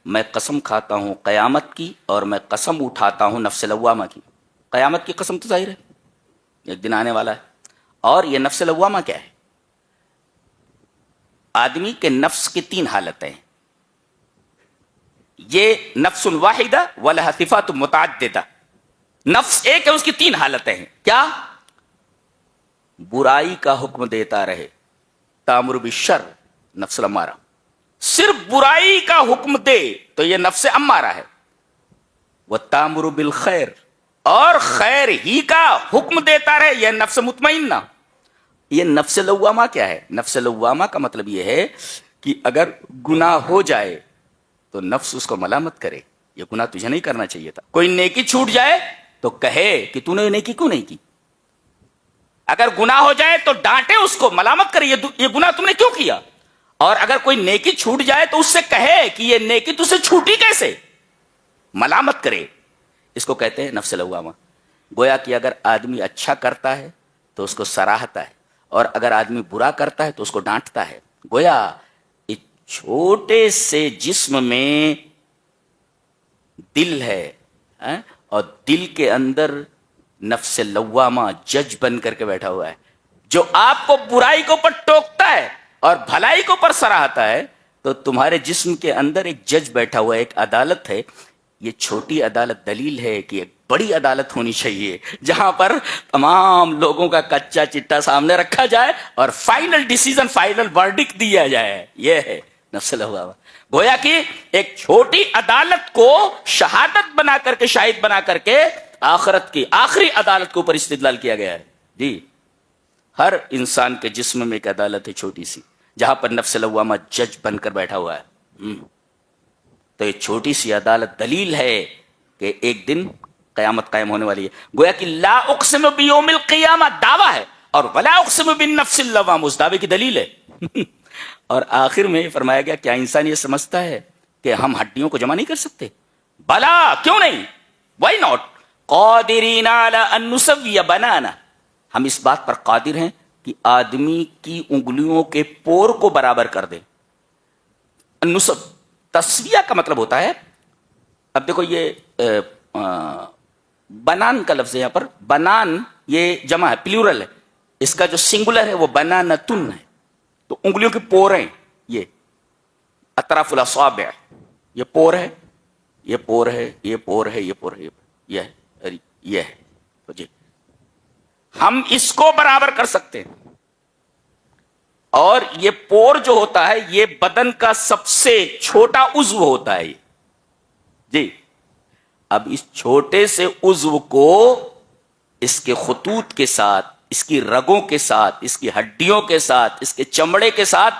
میں قسم کھاتا ہوں قیامت کی اور میں قسم اٹھاتا ہوں نفس لوامہ کی. قیامت کی قسم تو ظاہر ہے ایک دن آنے والا ہے. اور یہ نفس لوامہ کیا ہے؟ آدمی کے نفس کی 3 حالتیں ہیں. یہ نفس واحدہ ولہا صفات متعددہ. نفس ایک ہے، اس کی 3 حالتیں ہیں. کیا؟ برائی کا حکم دیتا رہے، تامر بالشر، نفس الامارہ. صرف برائی کا حکم دے تو یہ نفس امارہ ہے. وَالتَّامُرُ بِالْخَيْرِ، اور خیر ہی کا حکم دیتا رہے، یہ نفس مطمئنہ. یہ نفس لوامہ کیا ہے؟ نفس لوامہ کا مطلب یہ ہے کہ اگر گناہ ہو جائے تو نفس اس کو ملامت کرے، یہ گناہ تجھے نہیں کرنا چاہیے تھا. کوئی نیکی چھوٹ جائے تو کہے کہ تو نے نیکی کیوں نہیں کی. اگر گناہ ہو جائے تو ڈانٹے اس کو، ملامت کرے یہ گناہ تم نے کیوں کیا. اور اگر کوئی نیکی چھوٹ جائے تو اس سے کہے کہ یہ نیکی تجھ سے چھوٹی کیسے، ملامت کرے. اس کو کہتے ہیں نفس لوامہ. گویا کہ اگر آدمی اچھا کرتا ہے تو اس کو سراہتا ہے، اور اگر آدمی برا کرتا ہے تو اس کو ڈانٹتا ہے. گویا ایک چھوٹے سے جسم میں دل ہے، اور دل کے اندر نفس لوامہ جج بن کر کے بیٹھا ہوا ہے، جو آپ کو برائی کے اوپر ٹوکتا ہے اور بھلائی کے اوپر سراہتا ہے. تو تمہارے جسم کے اندر ایک جج بیٹھا ہوا ہے، ایک عدالت ہے. یہ چھوٹی عدالت دلیل ہے کہ ایک بڑی عدالت ہونی چاہیے جہاں پر تمام لوگوں کا کچا چٹا سامنے رکھا جائے اور فائنل ڈیسیژن، فائنل ورڈکٹ دیا جائے. یہ ہے نفس لوامہ. گویا کہ ایک چھوٹی عدالت کو شہادت بنا کر کے، شاہد بنا کر کے آخرت کی آخری عدالت کے اوپر استدلال کیا گیا ہے. جی، ہر انسان کے جسم میں ایک عدالت ہے چھوٹی سی، جہاں پر نفس لوامہ جج بن کر بیٹھا ہوا ہے. تو یہ چھوٹی سی عدالت دلیل ہے کہ ایک دن قیامت قائم ہونے والی ہے. گویا کہ لا اقسم بیوم القیامہ دعویٰ ہے، اور ولا اقسم بالنفس اللوامہ اس دعوے کی دلیل ہے. اور آخر میں فرمایا گیا کیا انسان یہ سمجھتا ہے کہ ہم ہڈیوں کو جمع نہیں کر سکتے؟ بلا، کیوں نہیں، وائی ناٹ، قادرین علی ان نسوی بنانا. ہم اس بات پر قادر ہیں کہ آدمی کی انگلیوں کے پور کو برابر کر دیں. نسب تسویہ کا مطلب ہوتا ہے، اب دیکھو یہ بنان کا لفظ ہے، یہاں پر بنان یہ جمع ہے، پلیورل ہے. اس کا جو سنگولر ہے وہ بنانتن ہے. تو انگلیوں کی پوریں، یہ اطراف الاصابع، یہ پور ہے، یہ پور ہے، یہ پور ہے، یہ پور ہے، یہ ہے، یہ ہے. تو جی ہم اس کو برابر کر سکتے ہیں. اور یہ پور جو ہوتا ہے یہ بدن کا سب سے چھوٹا عضو ہوتا ہے. جی اب اس چھوٹے سے عضو کو اس کے خطوط کے ساتھ، اس کی رگوں کے ساتھ، اس کی ہڈیوں کے ساتھ، اس کے چمڑے کے ساتھ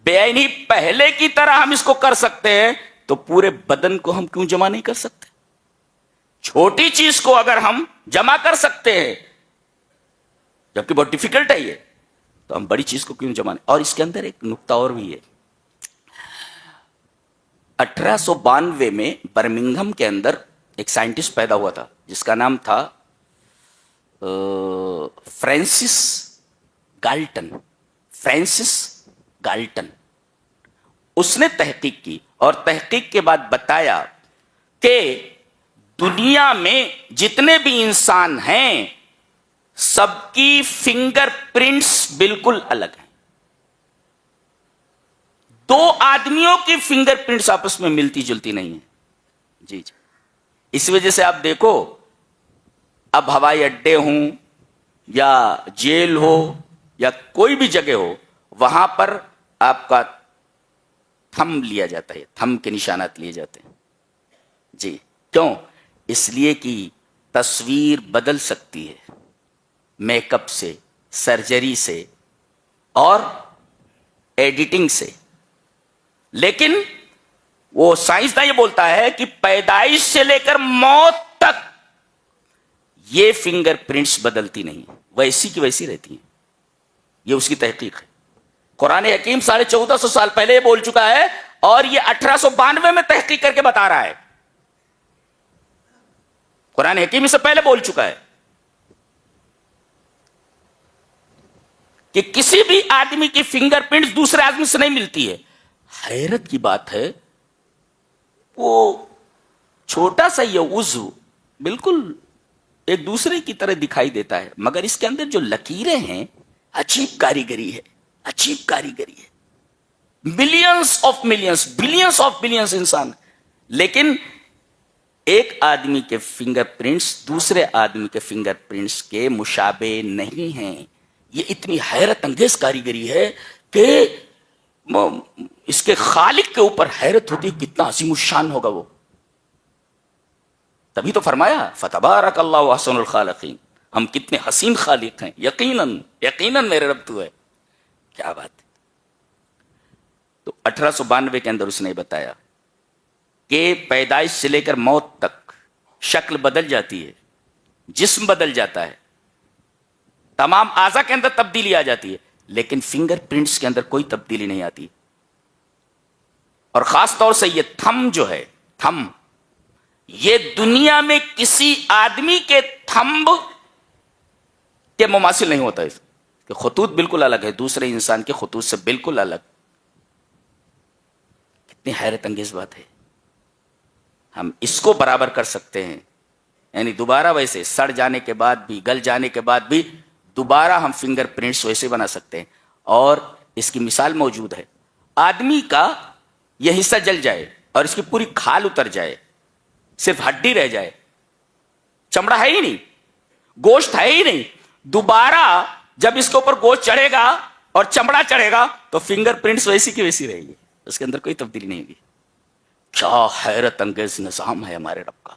بے عینی پہلے کی طرح ہم اس کو کر سکتے ہیں، تو پورے بدن کو ہم کیوں جمع نہیں کر سکتے؟ چھوٹی چیز کو اگر ہم جمع کر سکتے ہیں، جبکہ بہت ڈیفیکلٹ ہے یہ، تو ہم بڑی چیز کو کیوں جمع نہیں؟ اور اس کے اندر ایک نقطہ اور بھی ہے. 1892 میں برمنگھم کے اندر ایک سائنٹسٹ پیدا ہوا تھا جس کا نام تھا فرانسس گالٹن. فرانسس گالٹن اس نے تحقیق کی، اور تحقیق کے بعد بتایا کہ دنیا میں جتنے بھی انسان ہیں سب کی فنگر پرنٹس بالکل الگ ہیں. 2 آدمیوں کی فنگر پرنٹس آپس میں ملتی جلتی نہیں ہیں. جی جی اس وجہ سے آپ دیکھو، اب ہوائی اڈے ہوں یا جیل ہو یا کوئی بھی جگہ ہو، وہاں پر آپ کا تھم لیا جاتا ہے، تھم کے نشانات لیے جاتے ہیں. جی کیوں؟ اس لیے کہ تصویر بدل سکتی ہے میک اپ سے، سرجری سے اور ایڈیٹنگ سے. لیکن وہ سائنسداں یہ بولتا ہے کہ پیدائش سے لے کر موت تک یہ فنگر پرنٹس بدلتی نہیں، ویسی کی ویسی رہتی ہیں. یہ اس کی تحقیق ہے. قرآن حکیم 1450 سال پہلے یہ بول چکا ہے اور یہ 1892 میں تحقیق کر کے بتا رہا ہے. قرآن حکیم اس سے پہلے بول چکا ہے کہ کسی بھی آدمی کی فنگر پرنٹ دوسرے آدمی سے نہیں ملتی ہے. حیرت کی بات ہے وہ چھوٹا سا یہ عضو بالکل ایک دوسرے کی طرح دکھائی دیتا ہے مگر اس کے اندر جو لکیریں ہیں عجیب کاریگری ہے, عجیب کاریگری ہے. Millions of millions, billions of billions انسان, لیکن ایک آدمی کے فنگر پرنٹس دوسرے آدمی کے فنگر پرنٹس کے مشابہ نہیں ہیں. یہ اتنی حیرت انگیز کاریگری ہے کہ اس کے خالق کے اوپر حیرت ہوتی ہے کتنا عظیم الشان ہوگا وہ. تبھی تو فرمایا فتبارک اللہ احسن الخالقین, ہم کتنے حسین خالق ہیں, یقیناً یقیناً میرے رب تو ہے. کیا بات ہے. تو 1892 کے اندر اس نے بتایا کہ پیدائش سے لے کر موت تک شکل بدل جاتی ہے, جسم بدل جاتا ہے, تمام اعضاء کے اندر تبدیلی آ جاتی ہے, لیکن فنگر پرنٹس کے اندر کوئی تبدیلی نہیں آتی. اور خاص طور سے یہ تھم جو ہے, تھم, یہ دنیا میں کسی آدمی کے تھمب کے مماثل نہیں ہوتا. اس کہ خطوط بالکل الگ ہے دوسرے انسان کے خطوط سے بالکل الگ. کتنی حیرت انگیز بات ہے. ہم اس کو برابر کر سکتے ہیں, یعنی دوبارہ ویسے سڑ جانے کے بعد بھی, گل جانے کے بعد بھی دوبارہ ہم فنگر پرنٹس ویسے بنا سکتے ہیں. اور اس کی مثال موجود ہے. آدمی کا یہ حصہ جل جائے اور اس کی پوری کھال اتر جائے, صرف ہڈی رہ جائے, چمڑا ہے ہی نہیں, گوشت ہے ہی نہیں, دوبارہ جب اس کے اوپر گوشت چڑھے گا اور چمڑا چڑھے گا تو فنگر پرنٹس ویسی کی ویسی رہے گی, اس کے اندر کوئی تبدیلی نہیں ہوگی. کیا حیرت انگیز نظام ہے ہمارے رب کا.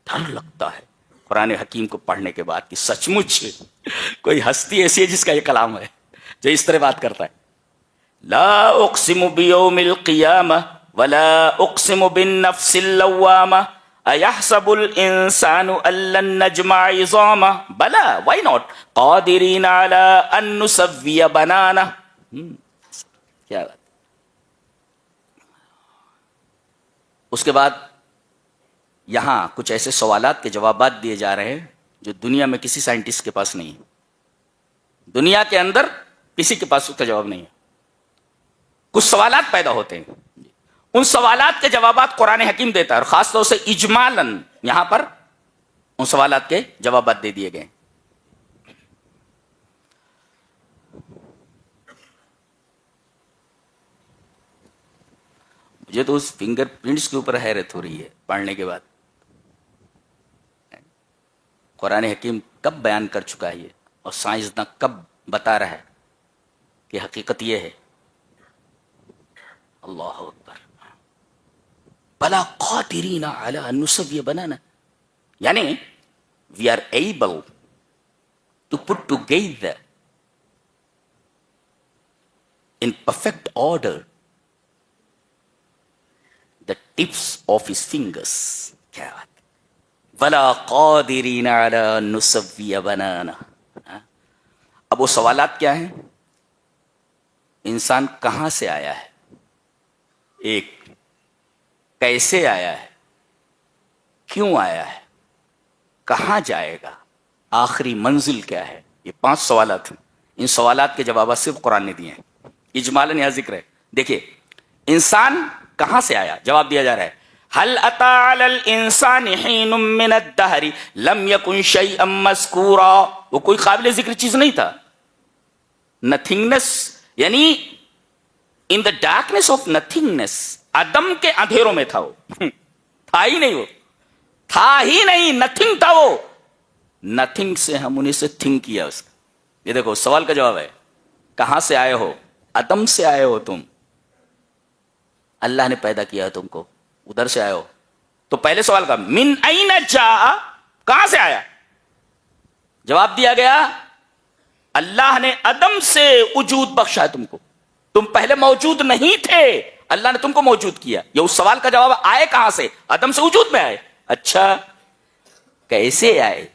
ڈر لگتا ہے قرآن حکیم کو پڑھنے کے بعد کہ سچ مچ کوئی ہستی ایسی ہے جس کا یہ کلام ہے جو اس طرح بات کرتا ہے. لا اقسم بیوم القیامہ ولا اقسم بالنفس اللوامہ ایحسب الانسان ان لن نجمع عظامہ بلا وائی ناٹ قادرین علی ان نسوی بنانہ. کیا بات. اس کے بعد یہاں کچھ ایسے سوالات کے جوابات دیے جا رہے ہیں جو دنیا میں کسی سائنٹسٹ کے پاس نہیں ہے. دنیا کے اندر کسی کے پاس اس کا جواب نہیں ہے. کچھ سوالات پیدا ہوتے ہیں, ان سوالات کے جوابات قرآن حکیم دیتا ہے, اور خاص طور سے اجمالاً یہاں پر ان سوالات کے جوابات دے دیے گئے. مجھے تو اس فنگر پرنٹس کے اوپر حیرت ہو رہی ہے پڑھنے کے بعد. قرآن حکیم کب بیان کر چکا ہے یہ, اور سائنسداں کب بتا رہا ہے کہ حقیقت یہ ہے. اللہ اکبر. بلا قادرین علی ان نسوی بنانا, یعنی we are able to put together in perfect order the tips of his fingers. کیا بات. بلا قادرین علی ان نسوی بنانا. اب وہ سوالات کیا ہیں؟ انسان کہاں سے آیا ہے, ایک کیسے آیا ہے, کیوں آیا ہے, کہاں جائے گا, آخری منزل کیا ہے. یہ 5 سوالات ہیں. ان سوالات کے جوابات صرف قرآن نے دیے ہیں. اجمالاً یہاں ذکر ہے. دیکھیے انسان کہاں سے آیا, جواب دیا جا رہا ہے هل اتى على الانسان حين من الدهر لم يكن شيئا مذكورا. وہ کوئی قابل ذکر چیز نہیں تھا. نتھنگنس, یعنی ان دا ڈارکنیس آف نتھنگنس, عدم کے اندھیروں میں تھا وہ. تھا ہی نہیں, وہ تھا ہی نہیں, نتھنگ تھا وہ. نتھنگ سے ہم انہیں سے تھنک کیا اس کا. یہ دیکھو سوال کا جواب ہے. کہاں سے آئے ہو؟ عدم سے آئے ہو تم. اللہ نے پیدا کیا تم کو, ادھر سے آئے ہو. تو پہلے سوال کا من این جاء, کہاں سے آیا؟ جواب دیا گیا اللہ نے عدم سے وجود بخشا ہے تم کو. تم پہلے موجود نہیں تھے, اللہ نے تم کو موجود کیا. یہ اس سوال کا جواب, آئے کہاں سے؟ عدم سے وجود میں آئے. اچھا کیسے آئے؟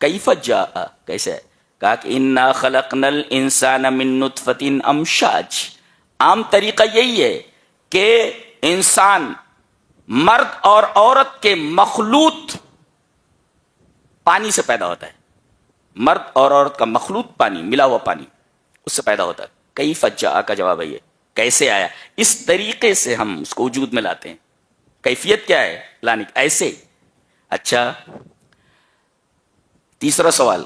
کیف جاء, کیسے آئے؟ کہا کہ انا خلقنا الانسان من نطفۃ امشاج. عام طریقہ یہی ہے کہ انسان مرد اور عورت کے مخلوط پانی سے پیدا ہوتا ہے. مرد اور عورت کا مخلوط پانی، ملا ہوا پانی، اس سے پیدا ہوتا ہے. کیف جاء کا جواب ہے یہ، کیسے آیا. اس طریقے سے ہم اس کو وجود میں لاتے ہیں. کیفیت کیا ہے لانے کی؟ ایسے. اچھا، تیسرا سوال،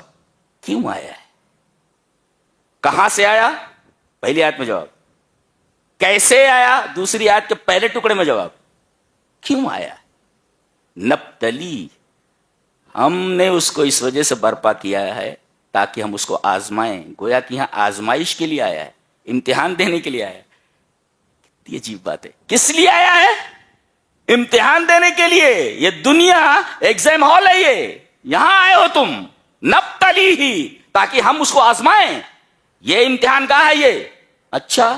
کیوں آیا ہے؟ کہاں سے آیا؟ پہلی آیت میں جواب. کیسے آیا؟ دوسری آیت کے پہلے ٹکڑے میں جواب. کیوں آیا؟ نبتلی، ہم نے اس کو اس وجہ سے برپا کیا ہے تاکہ ہم اس کو آزمائیں. گویا کہ یہاں آزمائش کے لیے آیا ہے، امتحان دینے کے لیے آیا ہے. یہ عجیب بات ہے. کس لیے آیا ہے؟ امتحان دینے کے لیے. یہ دنیا ایگزام ہال ہے، یہ یہاں آئے ہو تم. نبتلی ہی، تاکہ ہم اس کو آزمائیں. یہ امتحان کا ہے یہ. اچھا،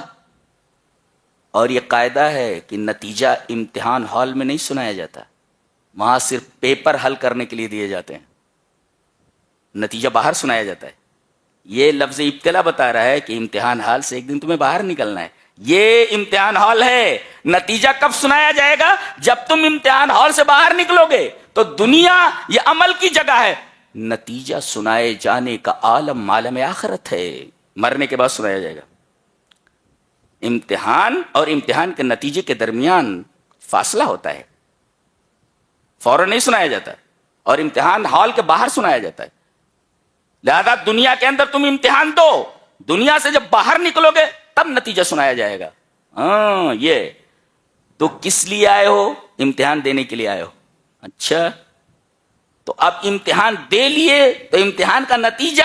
اور یہ قاعدہ ہے کہ نتیجہ امتحان ہال میں نہیں سنایا جاتا، وہاں صرف پیپر حل کرنے کے لیے دیے جاتے ہیں. نتیجہ باہر سنایا جاتا ہے. یہ لفظ ابتلا بتا رہا ہے کہ امتحان ہال سے ایک دن تمہیں باہر نکلنا ہے. یہ امتحان ہال ہے. نتیجہ کب سنایا جائے گا؟ جب تم امتحان ہال سے باہر نکلو گے. تو دنیا یہ عمل کی جگہ ہے، نتیجہ سنائے جانے کا عالم عالم آخرت ہے. مرنے کے بعد سنایا جائے گا. امتحان اور امتحان کے نتیجے کے درمیان فاصلہ ہوتا ہے، فوراً نہیں سنایا جاتا، اور امتحان ہال کے باہر سنایا جاتا ہے. لہذا دنیا کے اندر تم امتحان دو، دنیا سے جب باہر نکلو گے تب نتیجہ سنایا جائے گا. ہاں، یہ تو کس لیے آئے ہو؟ امتحان دینے کے لیے آئے ہو. اچھا، تو اب امتحان دے لیے تو امتحان کا نتیجہ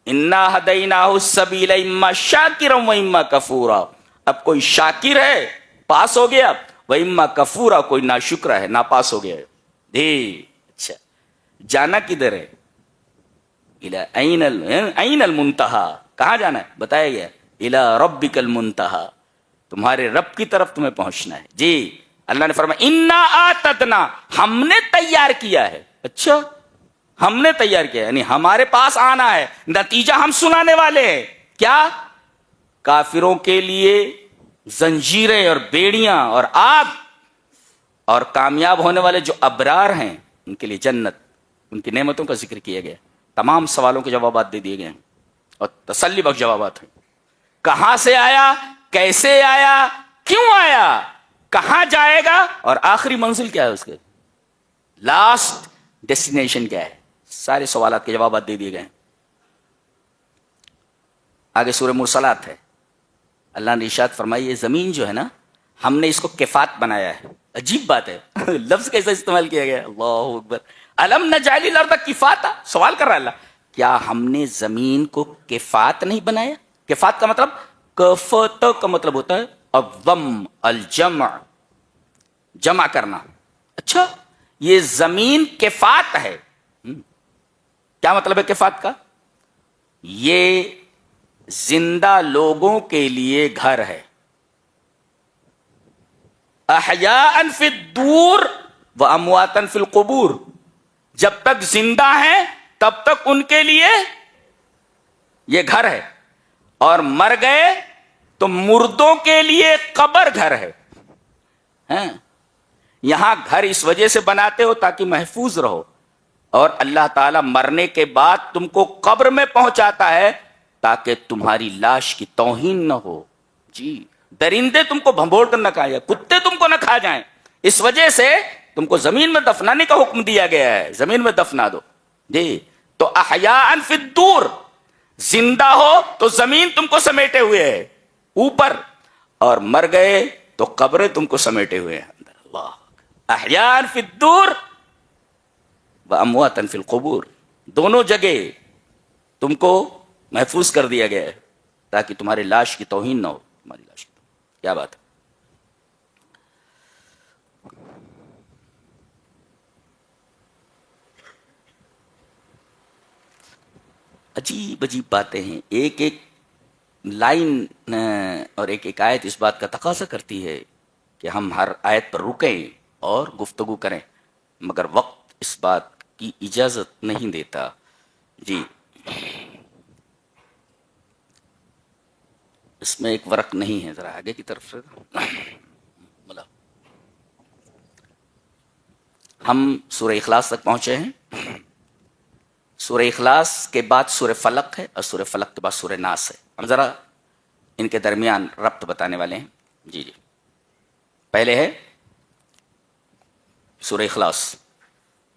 انا ہدیناہ السبیل اما شاکرا و اما کفورا. اب کوئی شاکر ہے، پاس ہو گیا، و اما کفورا، کوئی ناشکر ہے، ناپاس ہو گیا. اچھا، جانا کدھر ہے؟ این المنتہا، کہاں جانا ہے؟ بتایا گیا الی ربک المنتہا، تمہارے رب کی طرف تمہیں پہنچنا ہے. جی، اللہ نے فرمایا انا اعتدنا، ہم نے تیار کیا ہے. اچھا، ہم نے تیار کیا، یعنی ہمارے پاس آنا ہے، نتیجہ ہم سنانے والے ہیں. کیا؟ کافروں کے لیے زنجیریں اور بیڑیاں اور آگ، اور کامیاب ہونے والے جو ابرار ہیں ان کے لیے جنت. ان کی نعمتوں کا ذکر کیا گیا. تمام سوالوں کے جوابات دے دیے گئے ہیں اور تسلی بخش جوابات ہیں. کہاں سے آیا، کیسے آیا، کیوں آیا، کہاں جائے گا، اور آخری منزل کیا ہے، اس کے لاسٹ ڈیسٹینیشن کیا ہے. سارے سوالات کے جوابات دے دیے گئے ہیں. آگے سورہ مرسلات ہے. اللہ نے ارشاد فرمائی، یہ زمین جو ہے نا، ہم نے اس کو کفات بنایا ہے. عجیب بات ہے، لفظ کیسا استعمال کیا گیا. اللہ اکبر. الم نجعل الارض کفاتا، سوال کر رہا ہے اللہ، کیا ہم نے زمین کو کفات نہیں بنایا؟ کفات کا مطلب، کفت کا مطلب ہوتا ہے الضم، الجمع، جمع کرنا. اچھا، یہ زمین کفات ہے. کیا مطلب ہے کفات کا؟ یہ زندہ لوگوں کے لیے گھر ہے. احیاء فی الدور و امواتا فی القبور، جب تک زندہ ہیں تب تک ان کے لیے یہ گھر ہے، اور مر گئے تو مردوں کے لیے قبر گھر ہے. یہاں گھر اس وجہ سے بناتے ہو تاکہ محفوظ رہو، اور اللہ تعالیٰ مرنے کے بعد تم کو قبر میں پہنچاتا ہے تاکہ تمہاری لاش کی توہین نہ ہو. جی، درندے تم کو بھنبوڑ کر نہ کھا جائیں، کتے تم کو نہ کھا جائیں. اس وجہ سے تم کو زمین میں دفنانے کا حکم دیا گیا ہے. زمین میں دفنا دو. جی، تو احیاء فی الدور، زندہ ہو تو زمین تم کو سمیٹے ہوئے ہے اوپر، اور مر گئے تو قبریں تم کو سمیٹے ہوئے ہیں اندر. اللہ، احیاء فی الدور و امواتا فی القبور، دونوں جگہ تم کو محفوظ کر دیا گیا ہے تاکہ تمہارے لاش کی توہین نہ ہو. تمہاری لاش کی توہین. کیا بات ہے. عجیب عجیب باتیں ہیں. ایک ایک لائن اور ایک ایک آیت اس بات کا تقاضا کرتی ہے کہ ہم ہر آیت پر رکیں اور گفتگو کریں، مگر وقت اس بات کی اجازت نہیں دیتا. جی. اس میں ایک ورق نہیں ہے، ذرا آگے کی طرف سے ملا۔ ہم سورہ اخلاص تک پہنچے ہیں۔ سورہ اخلاص کے بعد سورہ فلق ہے، اور سورہ فلق کے بعد سورہ ناس ہے۔ ہم ذرا ان کے درمیان ربط بتانے والے ہیں۔ جی پہلے ہے سورہ اخلاص،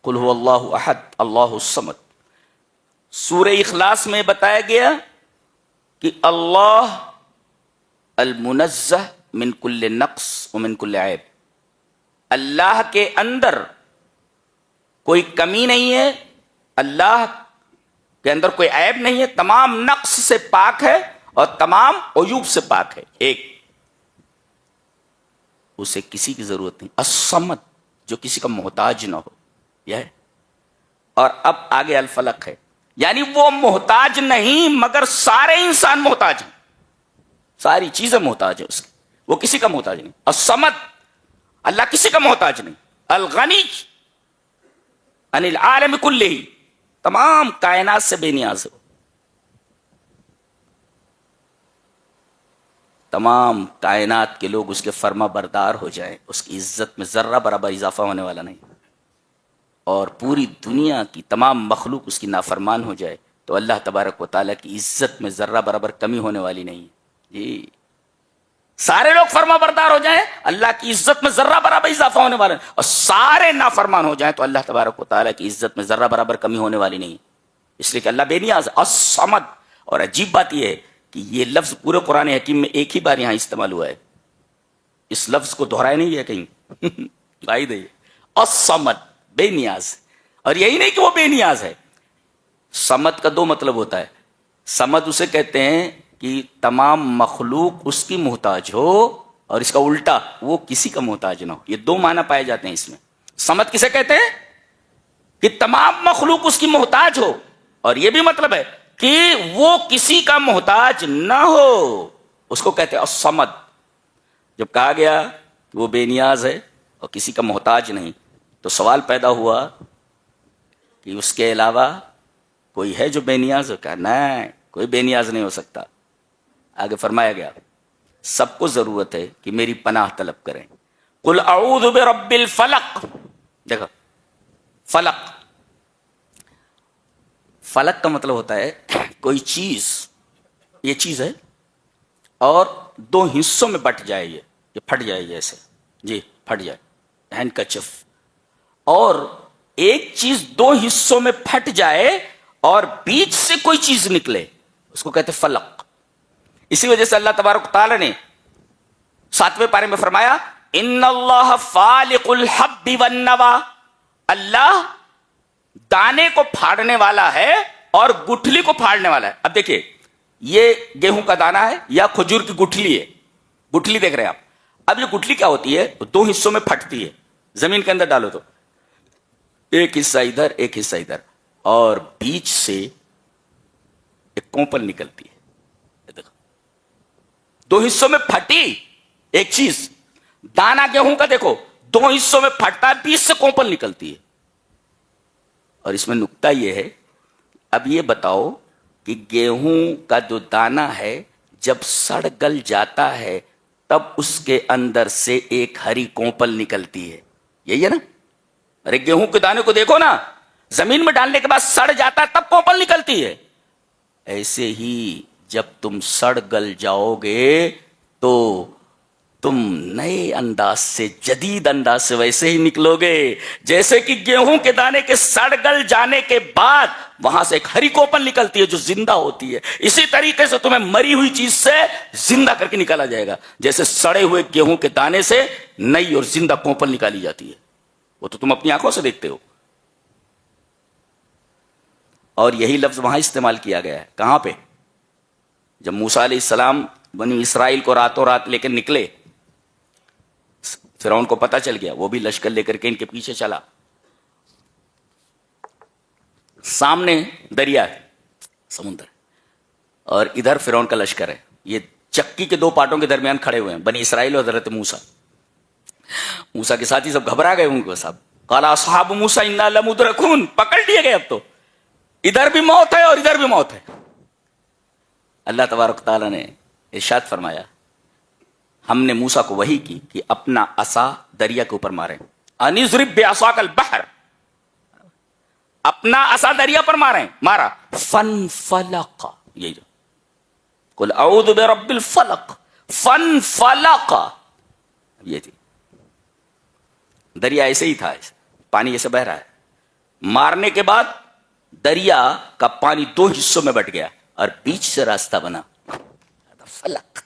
قل هو اللہ احد اللہ الصمد۔ سورہ اخلاص میں بتایا گیا کہ اللہ المنزہ من کل نقص ومن کل عیب، اللہ کے اندر کوئی کمی نہیں ہے، اللہ کے اندر کوئی عیب نہیں ہے، تمام نقص سے پاک ہے اور تمام عیوب سے پاک ہے۔ ایک، اسے کسی کی ضرورت نہیں، الصمد، جو کسی کا محتاج نہ ہو، یہ ہے۔ اور اب آگے الفلق ہے، یعنی وہ محتاج نہیں مگر سارے انسان محتاج ہیں، ساری چیزیں محتاج ہیں اس کی، وہ کسی کا محتاج نہیں۔ الصمد، اللہ کسی کا محتاج نہیں۔ الغنی عن العالم کلہ، تمام کائنات سے بے نیاز ہے، تمام کائنات کے لوگ اس کے فرما بردار ہو جائیں، اس کی عزت میں ذرہ برابر اضافہ ہونے والا نہیں، اور پوری دنیا کی تمام مخلوق اس کی نافرمان ہو جائے تو اللہ تبارک و تعالیٰ کی عزت میں ذرہ برابر کمی ہونے والی نہیں ہے۔ جی، سارے لوگ فرما بردار ہو جائیں، اللہ کی عزت میں ذرہ برابر اضافہ ہونے والا ہے، اور سارے نافرمان ہو جائیں تو اللہ تبارک و تعالیٰ کی عزت میں ذرہ برابر کمی ہونے والی نہیں، اس لیے کہ اللہ بے نیاز ہے، الصمد۔ اور عجیب بات یہ ہے کہ یہ لفظ پورے قرآن حکیم میں ایک ہی بار یہاں استعمال ہوا ہے، اس لفظ کو دہرایا نہیں ہے کہیں، واحد ہے الصمد، بے نیاز۔ اور یہی نہیں کہ وہ بے نیاز ہے، صمد کا دو مطلب ہوتا ہے۔ صمد اسے کہتے ہیں کہ تمام مخلوق اس کی محتاج ہو، اور اس کا الٹا، وہ کسی کا محتاج نہ ہو، یہ دو معنی پائے جاتے ہیں اس میں۔ صمد کسے کہتے ہیں؟ کہ تمام مخلوق اس کی محتاج ہو، اور یہ بھی مطلب ہے کہ وہ کسی کا محتاج نہ ہو، اس کو کہتے ہیں الصمد۔ جب کہا گیا کہ وہ بے نیاز ہے اور کسی کا محتاج نہیں، تو سوال پیدا ہوا کہ اس کے علاوہ کوئی ہے جو بے نیاز ہو؟ کہا نہیں، کوئی بے نیاز نہیں ہو سکتا۔ آگے فرمایا گیا سب کو ضرورت ہے کہ میری پناہ طلب کریں، قل اعوذ برب الفلق۔ دیکھو، فلق، فلق کا مطلب ہوتا ہے کوئی چیز، یہ چیز ہے اور دو حصوں میں بٹ جائے، یہ پھٹ جائے، جیسے جی پھٹ جائے، ہینڈ کرچف، اور ایک چیز دو حصوں میں پھٹ جائے اور بیچ سے کوئی چیز نکلے، اس کو کہتے فلق۔ اسی وجہ سے اللہ تبارک تعالیٰ نے 7ویں پارے میں فرمایا ان اللہ فالق الحب والنوى، اللہ دانے کو پھاڑنے والا ہے اور گٹھلی کو پھاڑنے والا ہے۔ اب دیکھیے، یہ گیہوں کا دانہ ہے یا کھجور کی گٹھلی ہے، گٹھلی دیکھ رہے ہیں آپ۔ اب یہ گٹھلی کیا ہوتی ہے؟ دو حصوں میں پھٹتی ہے، زمین کے اندر ڈالو تو ایک حصہ ادھر ایک حصہ ادھر، اور بیچ سے ایک کونپل نکلتی ہے۔ دو حصوں میں پھٹی ایک چیز، دانا گیہوں کا دیکھو، دو حصوں میں پھٹتا ہے، بیچ سے کونپل نکلتی ہے۔ اور اس میں نکتہ یہ ہے، اب یہ بتاؤ کہ گیہوں کا جو دانا ہے جب سڑ گل جاتا ہے تب اس کے اندر سے ایک ہری کونپل نکلتی ہے، یہی ہے نا؟ ارے گیہوں کے دانے کو دیکھو نا، زمین میں ڈالنے کے بعد سڑ جاتا ہے تب کونپل نکلتی ہے۔ ایسے ہی جب تم سڑ گل جاؤ گے تو تم نئے انداز سے، جدید انداز سے ویسے ہی نکلو گے جیسے کہ گیہوں کے دانے کے سڑ گل جانے کے بعد وہاں سے ایک ہری کونپل نکلتی ہے جو زندہ ہوتی ہے۔ اسی طریقے سے تمہیں مری ہوئی چیز سے زندہ کر کے نکالا جائے گا، جیسے سڑے ہوئے گیہوں کے دانے سے نئی اور زندہ کونپل نکالی جاتی ہے، وہ تو تم اپنی آنکھوں سے دیکھتے ہو۔ اور یہی لفظ وہاں استعمال کیا گیا ہے، کہاں پہ؟ جب موسیٰ علیہ السلام بنی اسرائیل کو راتوں رات لے کر نکلے، فرعون کو پتہ چل گیا، وہ بھی لشکر لے کر کے ان کے پیچھے چلا۔ سامنے دریا ہے، سمندر، اور ادھر فرعون کا لشکر ہے، یہ چکی کے دو پارٹوں کے درمیان کھڑے ہوئے ہیں، بنی اسرائیل اور حضرت موسیٰ۔ موسیٰ کے ساتھی سب گھبرا گئے ہوں گے، صاحب قال اصحاب موسیٰ انا لمدرکون، پکڑ لیے گئے، اب تو ادھر بھی موت ہے اور ادھر بھی موت ہے۔ اللہ تبارک تعالیٰ نے ارشاد فرمایا ہم نے موسیٰ کو وحی کی کہ اپنا عصا دریا کے اوپر ماریں. انضرب بعصاک البحر, اپنا عصا دریا پر ماریں, مارا. فانفلق, یہ جو قل اعوذ برب الفلق, فانفلق, یہ تھی دریا ایسے ہی تھا, پانی ایسے بہ رہا ہے. مارنے کے بعد دریا کا پانی 2 حصوں میں بٹ گیا اور بیچ سے راستہ بنا. فلق,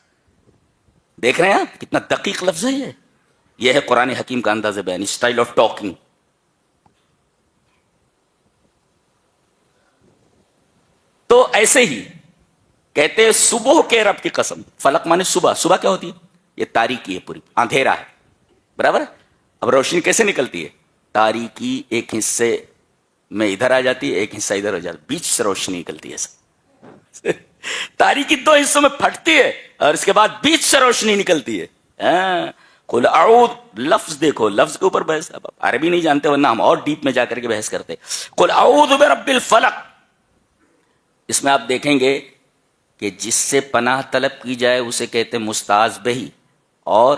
دیکھ رہے ہیں کتنا دقیق لفظ ہے یہ ہے قرآن حکیم کا انداز بیان, اسٹائل آف ٹاکنگ. تو ایسے ہی کہتے ہیں صبح کے رب کی قسم. فلق مانے صبح, صبح کیا ہوتی ہے؟ یہ تاریکی ہے, پوری اندھیرا ہے, برابر ہے. اب روشنی کیسے نکلتی ہے؟ تاریکی ایک حصے میں ادھر آ جاتی ہے, ایک حصہ ادھر ہو جاتا ہے, بیچ سے روشنی نکلتی ہے. تاریکی 2 حصوں میں پھٹتی ہے اور اس کے بعد بیچ سے روشنی نکلتی ہے. قل اعوذ, لفظ دیکھو, لفظ کے اوپر بحث. اب عربی نہیں جانتے ورنہ ہم اور ڈیپ میں جا کر کے بحث کرتے. قل اعوذ برب الفلق, اس میں آپ دیکھیں گے کہ جس سے پناہ طلب کی جائے اسے کہتے مستعاذ بہ, اور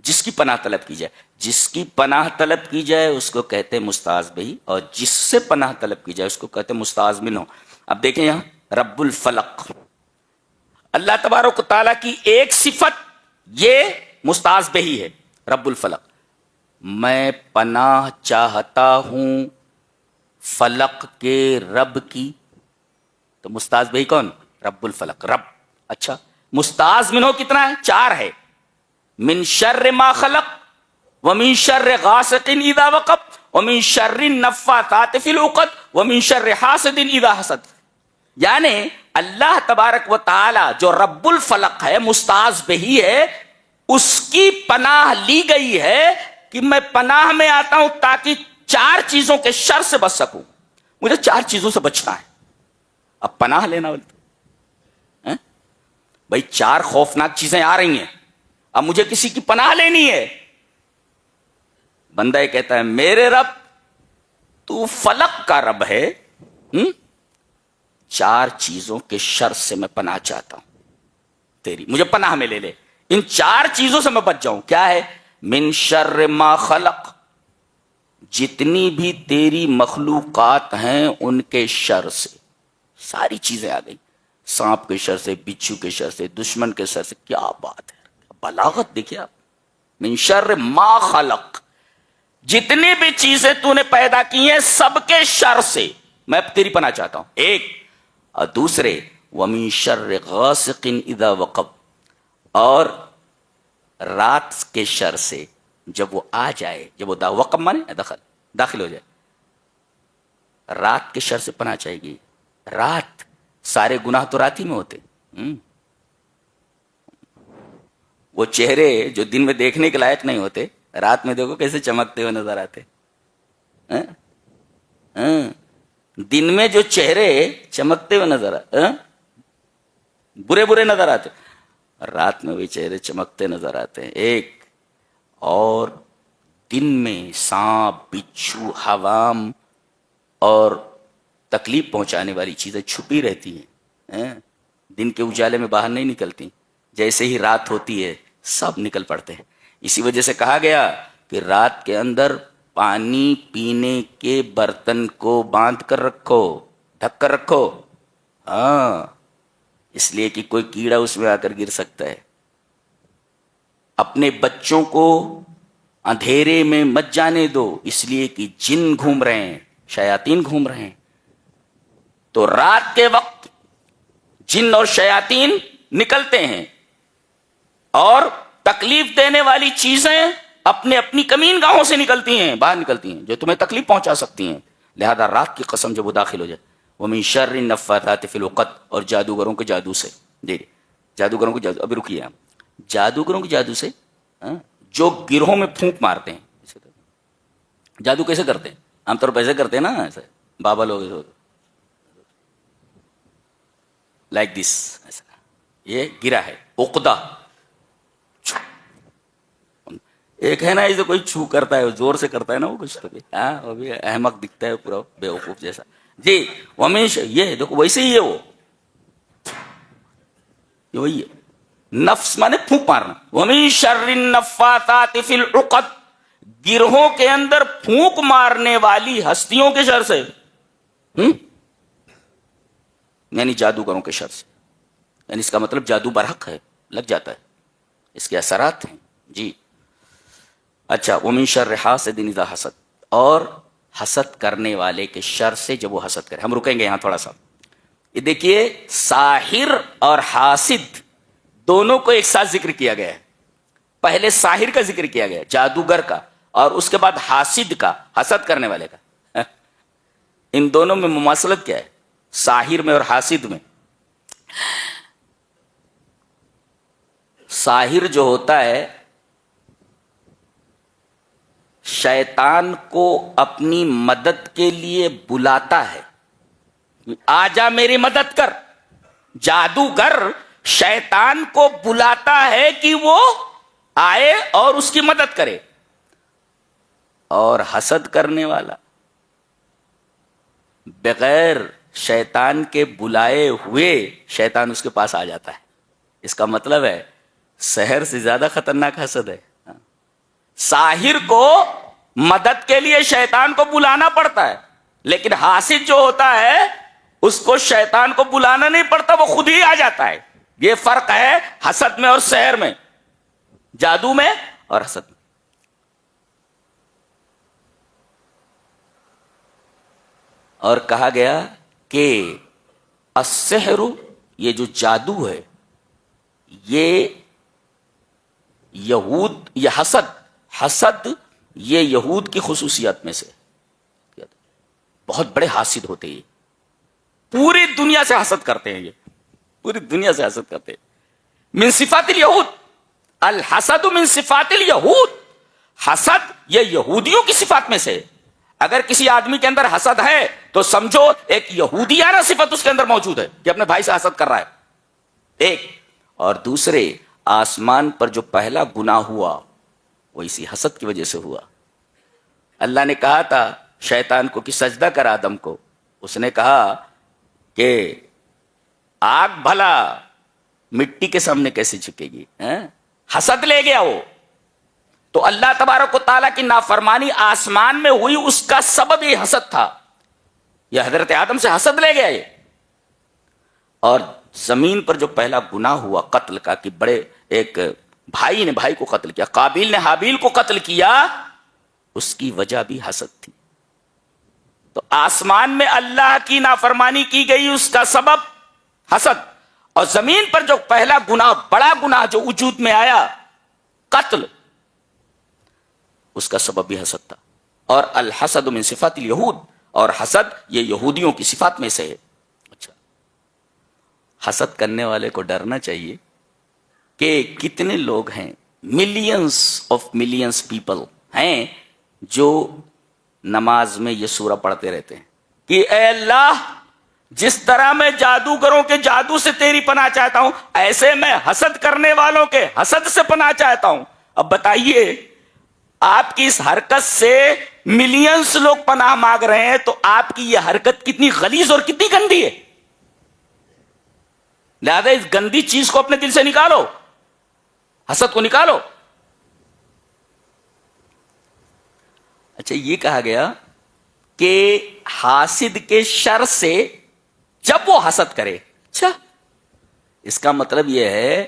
جس کی پناہ طلب کی جائے, جس کی پناہ طلب کی جائے اس کو کہتے مستعاذ بہ, اور جس سے پناہ طلب کی جائے اس کو کہتے مستعاذ منہ. اب دیکھیں یہاں رب الفلق, اللہ تبارک و تعالیٰ کی ایک صفت یہ مستعاذ بہ ہے, رب الفلق. میں پناہ چاہتا ہوں فلق کے رب کی, تو مستعاذ بہ کون؟ رب الفلق, رب. اچھا, مستعاذ منہ کتنا ہے؟ 4 ہے. من شر ما خلق ومن شر غاسق اذا وقب ومن شر النفاثات فی العقد ومن شر حاسد اذا حسد. یعنی اللہ تبارک و تعالی جو رب الفلق ہے, مستعاذ بہ ہے, اس کی پناہ لی گئی ہے کہ میں پناہ میں آتا ہوں تاکہ 4 چیزوں کے شر سے بچ سکوں. مجھے 4 چیزوں سے بچنا ہے. اب پناہ لینا بھائی, 4 خوفناک چیزیں آ رہی ہیں, اب مجھے کسی کی پناہ لینی ہے. بندہ یہ کہتا ہے میرے رب تو فلق کا رب ہے, 4 چیزوں کے شر سے میں پناہ چاہتا ہوں تیری, مجھے پناہ میں لے لے. ان 4 چیزوں سے میں بچ جاؤں. کیا ہے؟ من شر ما خلق, جتنی بھی تیری مخلوقات ہیں ان کے شر سے. ساری چیزیں آ گئی, سانپ کے شر سے, بچھو کے شر سے, دشمن کے شر سے. کیا بات ہے, بلاغت دیکھیں آپ. من شر ما خلق, جتنی بھی چیزیں تو نے پیدا کی ہیں سب کے شر سے میں تیری پناہ چاہتا ہوں. ایک. اور دوسرے ومن شر غاسق اذا وقب, اور رات کے شر سے جب وہ آ جائے, جب وہ وقب مانے داخل ہو جائے, رات کے شر سے پناہ چاہیے گی. رات, سارے گناہ تو رات ہی میں ہوتے. وہ چہرے جو دن میں دیکھنے کے لائق نہیں ہوتے, رات میں دیکھو کیسے چمکتے ہوئے نظر آتے. دن میں جو چہرے چمکتے ہوئے نظر آتے, برے برے نظر آتے, رات میں وہی چہرے چمکتے نظر آتے ہیں. ایک. اور دن میں سانپ, بچھو, حوام اور تکلیف پہنچانے والی چیزیں چھپی رہتی ہیں, دن کے اجالے میں باہر نہیں نکلتی. جیسے ہی رات ہوتی ہے سب نکل پڑتے ہیں. اسی وجہ سے کہا گیا کہ رات کے اندر پانی پینے کے برتن کو باندھ کر رکھو, ڈھک کر رکھو. اس لیے کہ کوئی کیڑا اس میں آ کر گر سکتا ہے. اپنے بچوں کو اندھیرے میں مت جانے دو, اس لیے کہ جن گھوم رہے ہیں, شیاطین گھوم رہے ہیں. تو رات کے وقت جن اور شیاطین نکلتے ہیں اور تکلیف دینے والی چیزیں اپنے اپنی کمین گاہوں سے نکلتی ہیں, باہر نکلتی ہیں, جو تمہیں تکلیف پہنچا سکتی ہیں. لہذا رات کی قسم جب وہ داخل ہو جائے, ومن شر النفاثات فی العقد, اور جادوگروں کے جادو سے. جی, جادوگروں کے جادو, ابھی رکیے آپ. جادوگروں کے جادو سے, جو گروہوں میں پھونک مارتے ہیں. جادو کیسے کرتے ہیں؟ عام طور پر ایسے کرتے ہیں نا, ایسے بابا لوگ لائک دس, ایسا. یہ گرا ہے عقدہ. ایک ہے نا اسے کوئی چھو کرتا ہے, زور سے کرتا ہے نا وہ کچھ, تو وہ بھی احمق دکھتا ہے, پورا بیوقوف جیسا. جی ومیش, یہ دیکھو ویسے ہی ہے وہ. یہ وہی ہے. نفس مانے پھونک مارنا. وَمِن شَرِّ النَّفَّاثَاتِ فِي الْعُقَدِ, گرہوں کے اندر پھونک مارنے والی ہستیوں کے شر سے, یعنی جادوگروں کے شر سے. یعنی اس کا مطلب جادو برحق ہے, لگ جاتا ہے, اس کے اثرات ہیں. جی اچھا. وَمِن شَرِّ حَاسِدٍ إِذَا حَسَدَ, اور حسد کرنے والے کے شر سے جب وہ حسد کرے. ہم رکیں گے یہاں تھوڑا سا. یہ دیکھیے ساحر اور حاسد دونوں کو ایک ساتھ ذکر کیا گیا ہے. پہلے ساحر کا ذکر کیا گیا, جادوگر کا, اور اس کے بعد حاسد کا, حسد کرنے والے کا. ان دونوں میں مماثلت کیا ہے, ساحر میں اور حاسد میں؟ ساحر جو ہوتا ہے شیطان کو اپنی مدد کے لیے بلاتا ہے, آجا میری مدد کر. جادوگر شیطان کو بلاتا ہے کہ وہ آئے اور اس کی مدد کرے. اور حسد کرنے والا بغیر شیطان کے بلائے ہوئے شیطان اس کے پاس آ جاتا ہے. اس کا مطلب ہے سحر سے زیادہ خطرناک حسد ہے. ساحر کو مدد کے لیے شیطان کو بلانا پڑتا ہے, لیکن حاسد جو ہوتا ہے اس کو شیطان کو بلانا نہیں پڑتا, وہ خود ہی آ جاتا ہے. یہ فرق ہے حسد میں اور سحر میں, جادو میں اور حسد میں. اور کہا گیا کہ السحر, یہ جو جادو ہے, یہ یہود, یہ حسد یہ یہود کی خصوصیات میں سے, بہت بڑے حاسد ہوتے ہیں. پوری دنیا سے حسد کرتے ہیں, یہ پوری دنیا سے حسد کرتے ہیں. من صفات الیہود, الحسد من صفات الیہود, حسد یہ یہودیوں کی صفات میں سے. اگر کسی آدمی کے اندر حسد ہے تو سمجھو ایک یہودیانہ صفت اس کے اندر موجود ہے کہ اپنے بھائی سے حسد کر رہا ہے. ایک اور دوسرے, آسمان پر جو پہلا گناہ ہوا وہ اسی حسد کی وجہ سے ہوا. اللہ نے کہا تھا شیطان کو کہ سجدہ کر آدم کو, اس نے کہا کہ آگ بھلا مٹی کے سامنے کیسے جھکے گی, حسد لے گیا وہ. تو اللہ تبارک و تعالیٰ کی نافرمانی آسمان میں ہوئی, اس کا سبب یہ حسد تھا. یہ حضرت آدم سے حسد لے گیا یہ. اور زمین پر جو پہلا گناہ ہوا قتل کا, کہ بڑے ایک بھائی نے بھائی کو قتل کیا, قابیل نے حابیل کو قتل کیا, اس کی وجہ بھی حسد تھی. تو آسمان میں اللہ کی نافرمانی کی گئی, اس کا سبب حسد. اور زمین پر جو پہلا گناہ, بڑا گناہ جو وجود میں آیا قتل, اس کا سبب بھی حسد تھا. اور الحسد من صفات الیہود, اور حسد یہ یہودیوں کی صفات میں سے ہے. اچھا, حسد کرنے والے کو ڈرنا چاہیے کہ کتنے لوگ ہیں, ملینز آف ملینز پیپل ہیں جو نماز میں یہ سورہ پڑھتے رہتے ہیں کہ اے اللہ, جس طرح میں جادوگروں کے جادو سے تیری پناہ چاہتا ہوں, ایسے میں حسد کرنے والوں کے حسد سے پناہ چاہتا ہوں. اب بتائیے, آپ کی اس حرکت سے ملینز لوگ پناہ مانگ رہے ہیں, تو آپ کی یہ حرکت کتنی غلیظ اور کتنی گندی ہے. لہذا اس گندی چیز کو اپنے دل سے نکالو, حسد کو نکالو. اچھا, یہ کہا گیا کہ حاسد کے شر سے جب وہ حسد کرے. اچھا, اس کا مطلب یہ ہے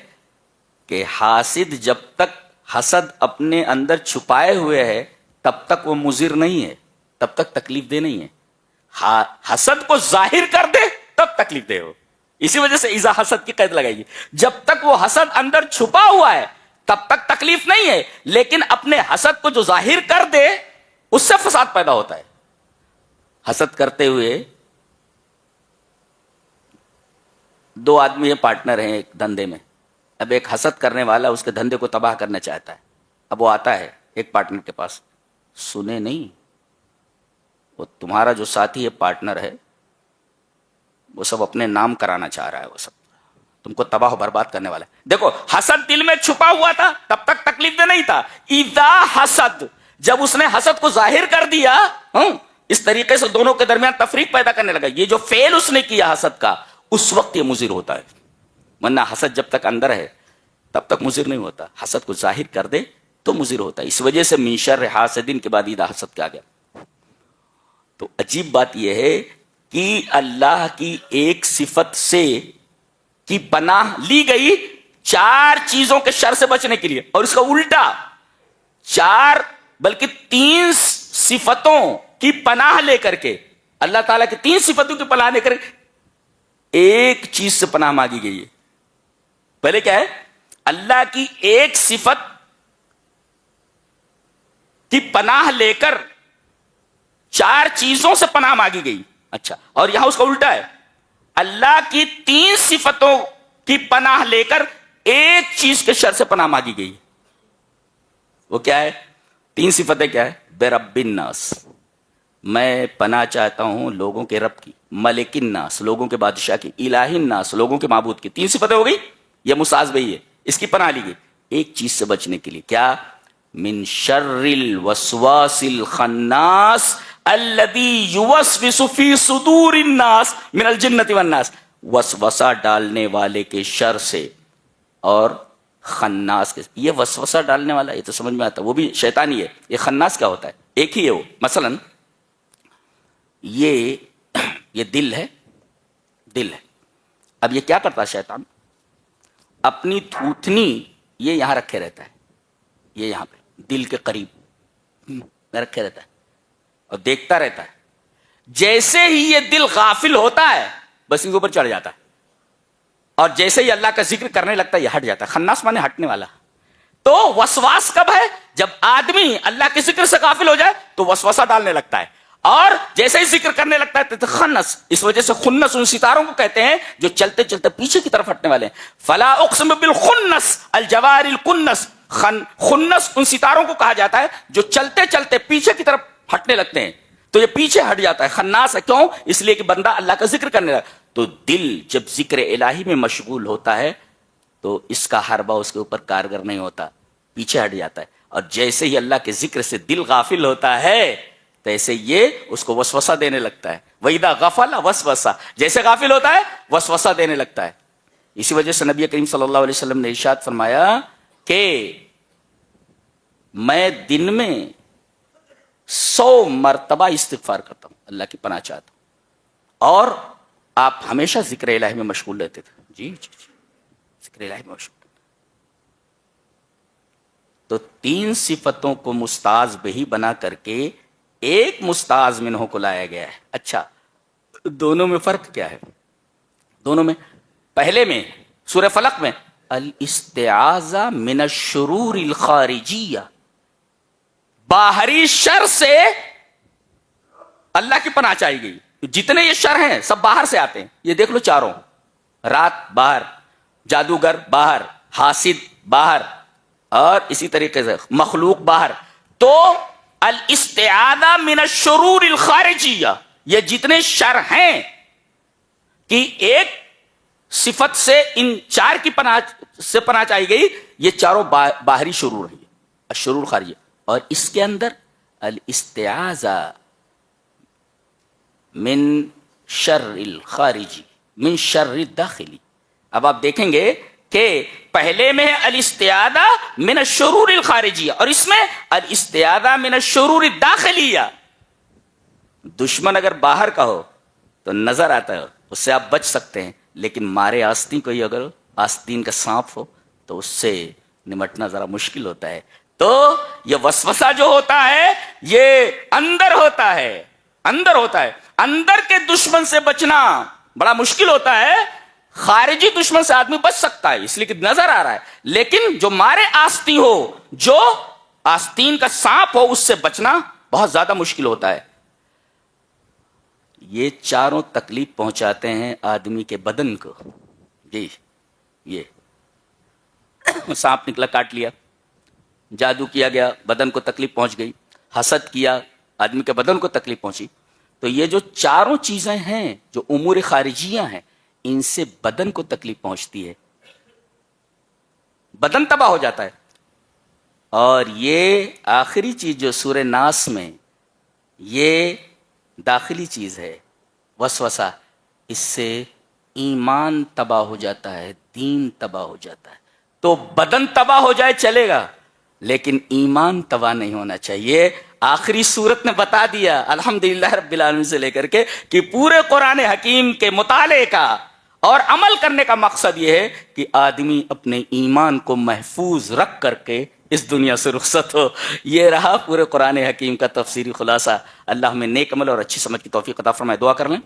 کہ حاسد جب تک حسد اپنے اندر چھپائے ہوئے ہے تب تک وہ مضر نہیں ہے, تب تک تکلیف دہ نہیں ہے. حسد کو ظاہر کر دے تب تکلیف دہ ہو. اسی وجہ سے اذا حسد کی قید لگائی گی. جب تک وہ حسد اندر چھپا ہوا ہے تب تک تکلیف نہیں ہے, لیکن اپنے حسد کو جو ظاہر کر دے اس سے فساد پیدا ہوتا ہے. حسد کرتے ہوئے دو آدمی پارٹنر ہیں ایک دھندے میں. اب ایک حسد کرنے والا اس کے دھندے کو تباہ کرنا چاہتا ہے. اب وہ آتا ہے ایک پارٹنر کے پاس, سنے نہیں, وہ تمہارا جو ساتھی ہے پارٹنر ہے وہ سب اپنے نام کرانا چاہ رہا ہے, وہ سب تم کو تباہ و برباد کرنے والا ہے. دیکھو, حسد دل میں چھپا ہوا تھا تب تک تکلیف دہ نہیں تھا. اذا حسد, جب اس نے حسد کو ظاہر کر دیا, اس طریقے سے دونوں کے درمیان تفریق پیدا کرنے لگا, یہ جو فعل اس نے کیا حسد کا, اس وقت یہ مضر ہوتا ہے, ورنہ حسد جب تک اندر ہے تب تک مضر نہیں ہوتا، حسد کو ظاہر کر دے تو مضر ہوتا ہے. اس وجہ سے من شر حاسدین کے بعد اذا حسد کیا گیا. تو عجیب بات یہ ہے کہ اللہ کی ایک صفت سے کی پناہ لی گئی 4 چیزوں کے شر سے بچنے کے لیے، اور اس کا الٹا 4 بلکہ 3 صفتوں کی پناہ لے کر کے، اللہ تعالیٰ کی 3 صفتوں کی پناہ لے کر ایک چیز سے پناہ مانگی گئی ہے. پہلے کیا ہے؟ اللہ کی ایک صفت کی پناہ لے کر 4 چیزوں سے پناہ مانگی گئی. اچھا، اور یہاں اس کا الٹا ہے، اللہ کی 3 صفتوں کی پناہ لے کر ایک چیز کے شر سے پناہ مانگی گئی. وہ کیا ہے؟ 3 صفتیں کیا ہے؟ بے رب الناس، میں پناہ چاہتا ہوں لوگوں کے رب کی، ملک الناس، لوگوں کے بادشاہ کی، الہ الناس، لوگوں کے معبود کی. 3 صفتیں ہو گئی، یہ مساز بھئی ہے، اس کی پناہ لی گئی ایک چیز سے بچنے کے لیے. کیا؟ من شر الوسواس الخناس الذی یوسوس فی صدور الناس من الجنۃ والناس، وسوسہ ڈالنے والے کے شر سے اور خناس کے. یہ وسوسہ ڈالنے والا یہ تو سمجھ میں آتا ہے، وہ بھی شیطانی ہے. یہ خناس کیا ہوتا ہے؟ ایک ہی ہے وہ. مثلا یہ دل ہے، دل ہے. اب یہ کیا کرتا ہے شیطان؟ اپنی تھوتنی یہ یہاں رکھے رہتا ہے، یہ یہاں پہ دل کے قریب رکھے رہتا ہے اور دیکھتا رہتا ہے. جیسے ہی یہ دل غافل ہوتا ہے بس ان کے اوپر چڑھ جاتا ہے، اور جیسے ہی اللہ کا ذکر کرنے لگتا ہے یہ ہٹ جاتا ہے. خناس مانے ہٹنے والا. تو وسواس کب ہے؟ جب آدمی اللہ کے ذکر سے غافل ہو جائے تو وسوسہ ڈالنے لگتا ہے، اور جیسے ہی ذکر کرنے لگتا ہے تو خنس. اس وجہ سے خنس ان ستاروں کو کہتے ہیں جو چلتے چلتے پیچھے کی طرف ہٹنے والے ہیں. فلا اقسم بالخنس الجوار الکنس، خنس ان ستاروں کو کہا جاتا ہے جو چلتے چلتے پیچھے کی طرف ہٹنے لگتے ہیں، تو یہ پیچھے ہٹ جاتا ہے. خناس ہے. کیوں؟ اس لیے کہ بندہ اللہ کا ذکر کرنے لگا. تو دل جب ذکر الہی میں مشغول ہوتا ہے تو اس کا حربہ اس کے اوپر کارگر نہیں ہوتا، پیچھے ہٹ جاتا ہے. اور جیسے ہی اللہ کے ذکر سے دل غافل ہوتا ہے تو ایسے یہ اس کو وسوسہ دینے لگتا ہے. وَإِذَا غَفَلَ وَسْوَسَ، جیسے غافل ہوتا ہے وسوسہ دینے لگتا ہے. اسی وجہ سے نبی کریم صلی اللہ علیہ وسلم نے ارشاد فرمایا کہ میں دن میں 100 مرتبہ استغفار کرتا ہوں، اللہ کی پناہ چاہتا ہوں. اور آپ ہمیشہ ذکر الہی میں مشغول رہتے تھے. جی جی جی، ذکر الہی میں مشغول. تو 3 صفتوں کو مستعاذ بہی بنا کر کے ایک مستعاذ منہ کو لایا گیا ہے. اچھا، دونوں میں فرق کیا ہے؟ دونوں میں پہلے میں سورہ فلق میں الاستعاذہ من الشرور الخارجیہ، باہری شر سے اللہ کی پناہ چاہی گئی. جتنے یہ شر ہیں سب باہر سے آتے ہیں. یہ دیکھ لو چاروں، رات باہر، جادوگر باہر، حاسد باہر، اور اسی طریقے سے مخلوق باہر. تو الاستعاذہ من الشرور الخارجیہ، یہ جتنے شر ہیں کہ ایک صفت سے ان 4 کی پناہ چاہی گئی، یہ چاروں باہری شرور ہیں، الشرور خارجیہ. اور اس کے اندر الاستعاذہ من شر الخارجی من شر الداخلی. اب آپ دیکھیں گے کہ پہلے میں ہے الاستعاذہ من الشرور الخارجیہ، اور اس میں الاستعاذہ من الشرور الداخلیہ. دشمن اگر باہر کا ہو تو نظر آتا ہے، اس سے آپ بچ سکتے ہیں، لیکن مارے آستین کوئی اگر آستین کا سانپ ہو تو اس سے نمٹنا ذرا مشکل ہوتا ہے. تو یہ وسوسہ جو ہوتا ہے یہ اندر ہوتا ہے، اندر ہوتا ہے. اندر کے دشمن سے بچنا بڑا مشکل ہوتا ہے. خارجی دشمن سے آدمی بچ سکتا ہے اس لیے کہ نظر آ رہا ہے، لیکن جو مارے آستین ہو، جو آستین کا سانپ ہو، اس سے بچنا بہت زیادہ مشکل ہوتا ہے. یہ چاروں تکلیف پہنچاتے ہیں آدمی کے بدن کو. جی، یہ سانپ نکلا کاٹ لیا، جادو کیا گیا بدن کو تکلیف پہنچ گئی، حسد کیا آدمی کے بدن کو تکلیف پہنچی. تو یہ جو چاروں چیزیں ہیں جو امور خارجیہ ہیں، ان سے بدن کو تکلیف پہنچتی ہے، بدن تباہ ہو جاتا ہے. اور یہ آخری چیز جو سورہ ناس میں یہ داخلی چیز ہے وسوسہ، اس سے ایمان تباہ ہو جاتا ہے، دین تباہ ہو جاتا ہے. تو بدن تباہ ہو جائے چلے گا, لیکن ایمان تباہ نہیں ہونا چاہیے. آخری صورت نے بتا دیا الحمدللہ رب العالمین سے لے کر کے کہ پورے قرآن حکیم کے مطالعے کا اور عمل کرنے کا مقصد یہ ہے کہ آدمی اپنے ایمان کو محفوظ رکھ کر کے اس دنیا سے رخصت ہو. یہ رہا پورے قرآن حکیم کا تفسیری خلاصہ. اللہ ہمیں نیک عمل اور اچھی سمجھ کی توفیق عطا فرمائے. دعا کر لیں.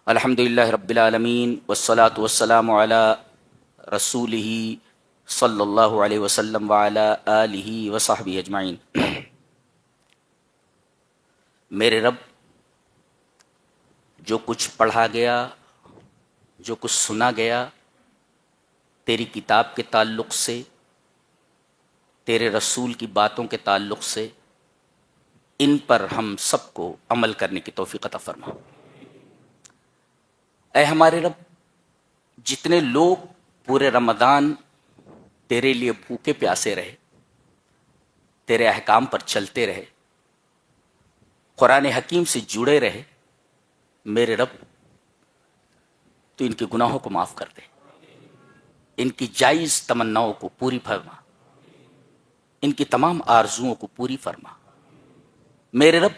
الحمدللہ رب العالمین والصلاة والسلام علی رسولہ صلی اللہ علیہ وسلم وعلی آلہ وصحبہ اجمعین. میرے رب, جو کچھ پڑھا گیا, جو کچھ سنا گیا تیری کتاب کے تعلق سے, تیرے رسول کی باتوں کے تعلق سے, ان پر ہم سب کو عمل کرنے کی توفیق عطا فرما. اے ہمارے رب, جتنے لوگ پورے رمضان تیرے لیے بھوکے پیاسے رہے, تیرے احکام پر چلتے رہے, قرآن حکیم سے جڑے رہے, میرے رب تو ان کے گناہوں کو معاف کر دے, ان کی جائز تمناؤں کو پوری فرما, ان کی تمام آرزوؤں کو پوری فرما. میرے رب,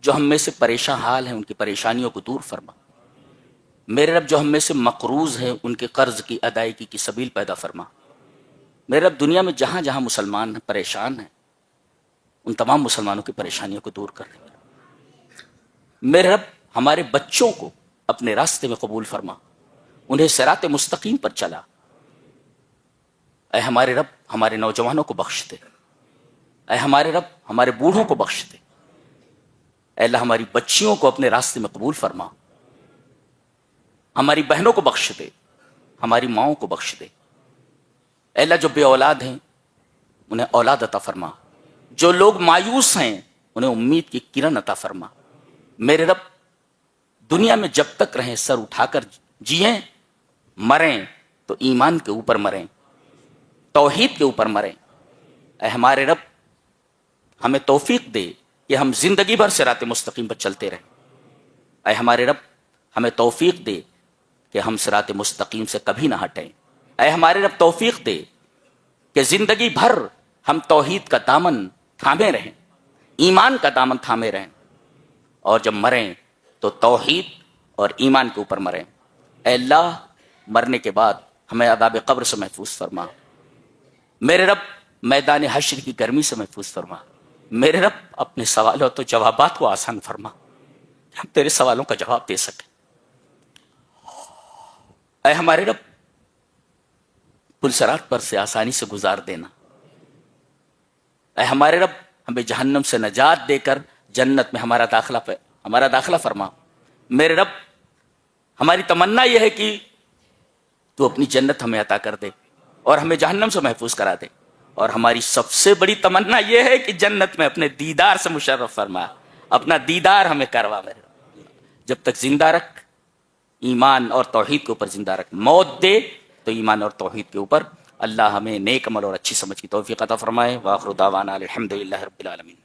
جو ہم میں سے پریشان حال ہیں ان کی پریشانیوں کو دور فرما. میرے رب, جو ہم میں سے مقروض ہیں ان کے قرض کی ادائیگی کی سبیل پیدا فرما. میرے رب, دنیا میں جہاں جہاں مسلمان ہیں, پریشان ہیں, ان تمام مسلمانوں کی پریشانیوں کو دور کر دے. میرے رب, ہمارے بچوں کو اپنے راستے میں قبول فرما, انہیں صراط مستقیم پر چلا. اے ہمارے رب, ہمارے نوجوانوں کو بخش دے. اے ہمارے رب, ہمارے بوڑھوں کو بخش دے. اے اللہ, ہماری بچیوں کو اپنے راستے میں قبول فرما, ہماری بہنوں کو بخش دے, ہماری ماؤں کو بخش دے. اے اللہ, جو بے اولاد ہیں انہیں اولاد عطا فرما, جو لوگ مایوس ہیں انہیں امید کی کرن عطا فرما. میرے رب, دنیا میں جب تک رہیں سر اٹھا کر جئیں, مریں تو ایمان کے اوپر مریں, توحید کے اوپر مریں. اے ہمارے رب, ہمیں توفیق دے کہ ہم زندگی بھر صراط مستقیم پر چلتے رہیں. اے ہمارے رب, ہمیں توفیق دے کہ ہم صراط مستقیم سے کبھی نہ ہٹیں. اے ہمارے رب, توفیق دے کہ زندگی بھر ہم توحید کا دامن تھامے رہیں, ایمان کا دامن تھامے رہیں, اور جب مریں تو توحید اور ایمان کے اوپر مریں. اے اللہ, مرنے کے بعد ہمیں عذاب قبر سے محفوظ فرما. میرے رب, میدان حشر کی گرمی سے محفوظ فرما. میرے رب, اپنے سوالوں تو جوابات کو آسان فرما, ہم تیرے سوالوں کا جواب دے سکیں. اے ہمارے رب, پل صراط پر سے آسانی سے گزار دینا. اے ہمارے رب, ہمیں جہنم سے نجات دے کر جنت میں ہمارا داخلہ فرما. میرے رب, ہماری تمنا یہ ہے کہ تو اپنی جنت ہمیں عطا کر دے اور ہمیں جہنم سے محفوظ کرا دے. اور ہماری سب سے بڑی تمنا یہ ہے کہ جنت میں اپنے دیدار سے مشرف فرما, اپنا دیدار ہمیں کروا. میرے رب, جب تک زندہ رکھ, ایمان اور توحید کے اوپر زندہ رکھ. موت دے تو ایمان اور توحید کے اوپر. اللہ ہمیں نیک عمل اور اچھی سمجھ کی توفیق عطا فرمائے. وآخر دعوانا الحمدللہ رب العالمین.